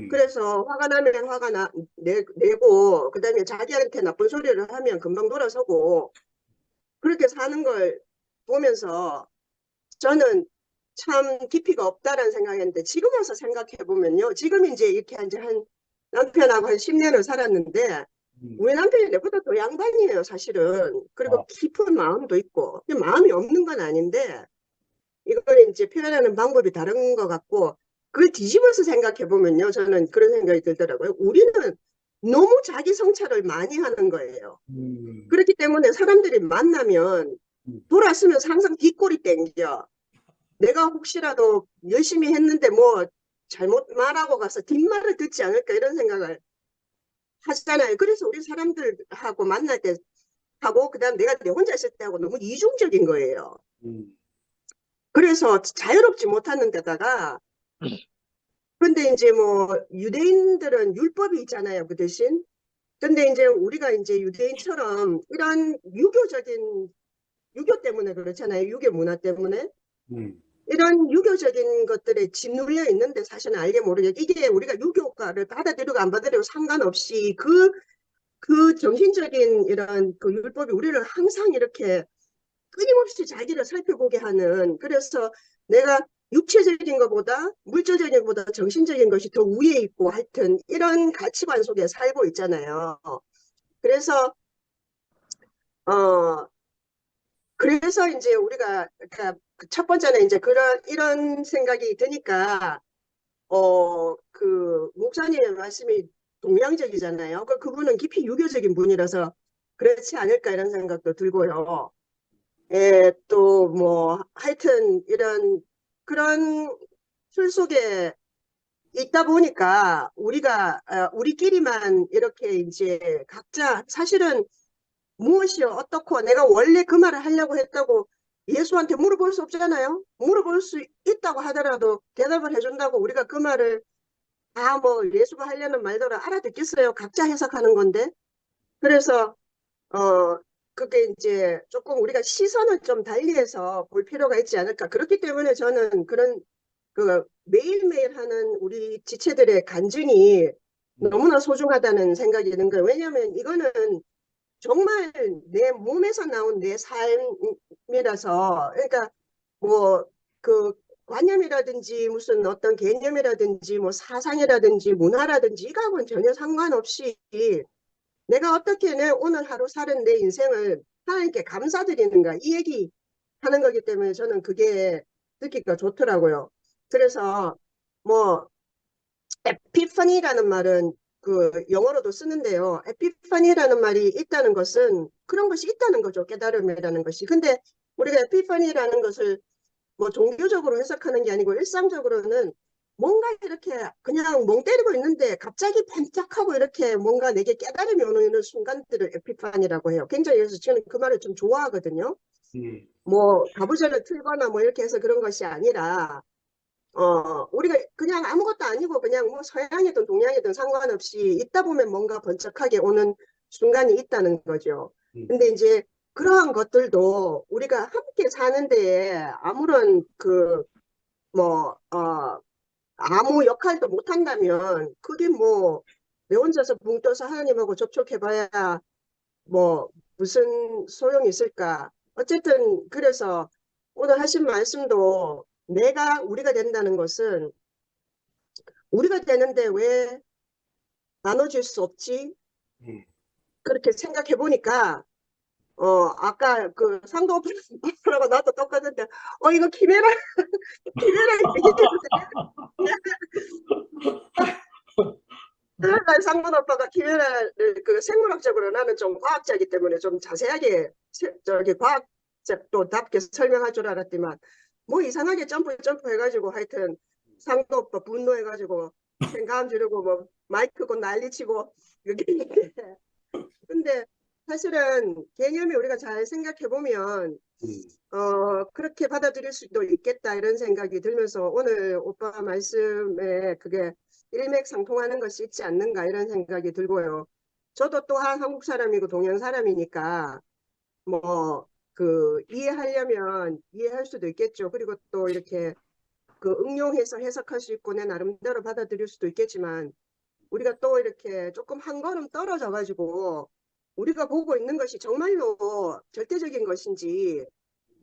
S7: 그래서 화가 나면 화가 내고 그다음에 자기한테 나쁜 소리를 하면 금방 돌아서고 그렇게 사는 걸 보면서 저는 참 깊이가 없다라는 생각했는데 지금 와서 생각해 보면요. 지금 이제 이렇게 이제 남편하고 한 10년을 살았는데 우리 남편이 내보다 더 양반이에요, 사실은. 그리고 깊은 마음도 있고 마음이 없는 건 아닌데 이걸 이제 표현하는 방법이 다른 것 같고 그걸 뒤집어서 생각해 보면요. 저는 그런 생각이 들더라고요. 우리는 너무 자기 성찰을 많이 하는 거예요. 그렇기 때문에 사람들이 만나면 돌아서면 항상 뒷골이 땡겨. 내가 혹시라도 열심히 했는데 뭐 잘못 말하고 가서 뒷말을 듣지 않을까 이런 생각을 하잖아요. 그래서 우리 사람들하고 만날 때 하고 그다음 내가 내 혼자 있을 때 하고 너무 이중적인 거예요. 그래서 자유롭지 못하는 데다가 근데 이제 뭐 유대인들은 율법이 있잖아요. 그 대신 근데 이제 우리가 이제 유대인처럼 이런 유교적인 유교 때문에 그렇잖아요. 유교 문화 때문에.
S1: 음,
S7: 이런 유교적인 것들에 짓눌려 있는데 사실은 알게 모르게 이게 우리가 유교과를 받아들이고 안 받아들이고 상관없이 그 정신적인 이런 그 율법이 우리를 항상 이렇게 끊임없이 자기를 살펴보게 하는, 그래서 내가 육체적인 것보다 물질적인 것보다 정신적인 것이 더 위에 있고 하여튼 이런 가치관 속에 살고 있잖아요. 그래서 그래서 이제 우리가 그러니까 첫 번째는 이제 이런 생각이 드니까 그 목사님의 말씀이 동양적이잖아요. 그분은 깊이 유교적인 분이라서 그렇지 않을까 이런 생각도 들고요. 예, 또 뭐 하여튼 이런 그런 틀 속에 있다 보니까 우리가 우리끼리만 이렇게 이제 각자 사실은 무엇이 어떻고 내가 원래 그 말을 하려고 했다고 예수한테 물어볼 수 없잖아요. 물어볼 수 있다고 하더라도 대답을 해준다고 우리가 그 말을 다 뭐 예수가 하려는 말대로 알아듣겠어요. 각자 해석하는 건데. 그래서 그게 이제 조금 우리가 시선을 좀 달리해서 볼 필요가 있지 않을까. 그렇기 때문에 저는 그런 그 매일매일 하는 우리 지체들의 간증이 너무나 소중하다는 생각이 드는 거예요. 왜냐하면 이거는 정말 내 몸에서 나온 내 삶이라서, 그러니까 뭐 그 관념이라든지 무슨 어떤 개념이라든지 뭐 사상이라든지 문화라든지 이거하고는 전혀 상관없이 내가 어떻게 내 오늘 하루 사는 내 인생을 하나님께 감사드리는가 이 얘기 하는 거기 때문에 저는 그게 듣기가 좋더라고요. 그래서 뭐 에피파니라는 말은 그 영어로도 쓰는데요. 에피파니라는 말이 있다는 것은 그런 것이 있다는 거죠. 깨달음이라는 것이. 근데 우리가 에피파니라는 것을 뭐 종교적으로 해석하는 게 아니고 일상적으로는 뭔가 이렇게 그냥 멍 때리고 있는데 갑자기 반짝하고 이렇게 뭔가 내게 깨달음이 오는 순간들을 에피파니라고 해요. 굉장히 그래서 저는 그 말을 좀 좋아하거든요. 뭐 가부좌를 틀거나 뭐 이렇게 해서 그런 것이 아니라 우리가 그냥 아무것도 아니고 그냥 뭐 서양이든 동양이든 상관없이 있다 보면 뭔가 번쩍하게 오는 순간이 있다는 거죠. 근데 이제 그러한 것들도 우리가 함께 사는 데에 아무런 아무 역할도 못 한다면 그게 뭐 내 혼자서 붕 떠서 하나님하고 접촉해봐야 뭐 무슨 소용이 있을까. 어쨌든 그래서 오늘 하신 말씀도 우리가 된다는 것은 우리가 되는데 왜 나눠줄 수 없지? 그렇게 생각해 보니까 아까 그 상도 오빠라고 나도 똑같은데 이거 키메라 얘기했는데 상문 오빠가 키메라를 그 생물학적으로 나는 좀 과학자이기 때문에 좀 자세하게 저기 과학적도답게 설명할 줄 알았지만 뭐 이상하게 점프 해가지고 하여튼 상도 오빠 분노해가지고 생감 지르고 뭐 마이크 고 난리치고 근데 사실은 개념이 우리가 잘 생각해 보면 그렇게 받아들일 수도 있겠다 이런 생각이 들면서 오늘 오빠 말씀에 그게 일맥상통하는 것이 있지 않는가 이런 생각이 들고요. 저도 또한 한국 사람이고 동양 사람이니까 뭐 이해하려면 이해할 수도 있겠죠. 그리고 또 이렇게 응용해서 해석할 수 있고 내 나름대로 받아들일 수도 있겠지만 우리가 또 이렇게 조금 한 걸음 떨어져 가지고 우리가 보고 있는 것이 정말로 절대적인 것인지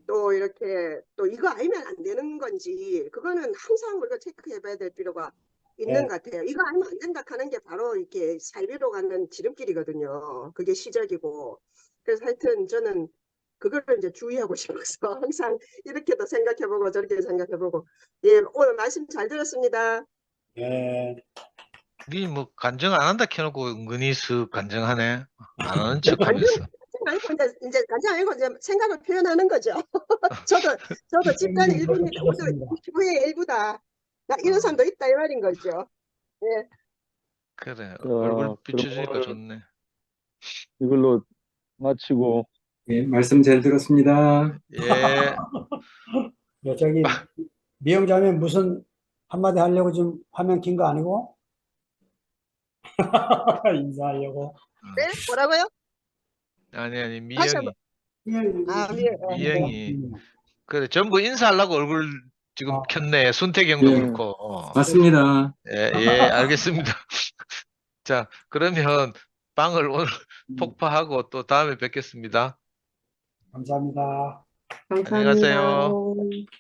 S7: 또 이렇게 또 이거 알면 안 되는 건지 그거는 항상 우리가 체크해 봐야 될 필요가 있는 것 같아요. 이거 알면 안 된다 하는 게 바로 이렇게 살비로 가는 지름길이거든요. 그게 시작이고. 그래서 하여튼 저는 그거를 이제 주의하고 싶어서 항상 이렇게도 생각해보고 저렇게 생각해보고. 예, 오늘 말씀 잘 들었습니다.
S1: 예.
S5: 니 뭐 간증 안 한다 켜놓고 은근히 간증하네. 안 하는 척하면서.
S7: 이제 간장 아니고 이제 생각을 표현하는 거죠. 저도 집단의 일부입니다. 우리도 교회의 일부다. 이런 사람도 있다 이 말인 거죠. 예.
S5: 그래.
S3: 자,
S5: 얼굴
S3: 그럼
S5: 비춰주니까
S3: 오늘
S5: 좋네.
S3: 이걸로 마치고
S8: 예, 말씀 잘 들었습니다.
S5: 예.
S1: 저기 미영자매 무슨 한마디 하려고 지금 화면 킨 거 아니고? 인사하려고.
S7: 네? 뭐라고요?
S5: 아니
S7: 다시 한번.
S5: 미영이.
S7: 아, 예.
S5: 이영희.
S1: 음.
S5: 그래, 전부 인사하려고 얼굴 지금
S1: 아.
S5: 켰네. 순태경도
S8: 예.
S5: 그렇고.
S8: 맞습니다.
S5: 예, 예, 알겠습니다. 자, 그러면 방을 오늘 폭파하고 또 다음에 뵙겠습니다.
S1: 감사합니다.
S5: 안녕히 가세요.
S7: 감사합니다.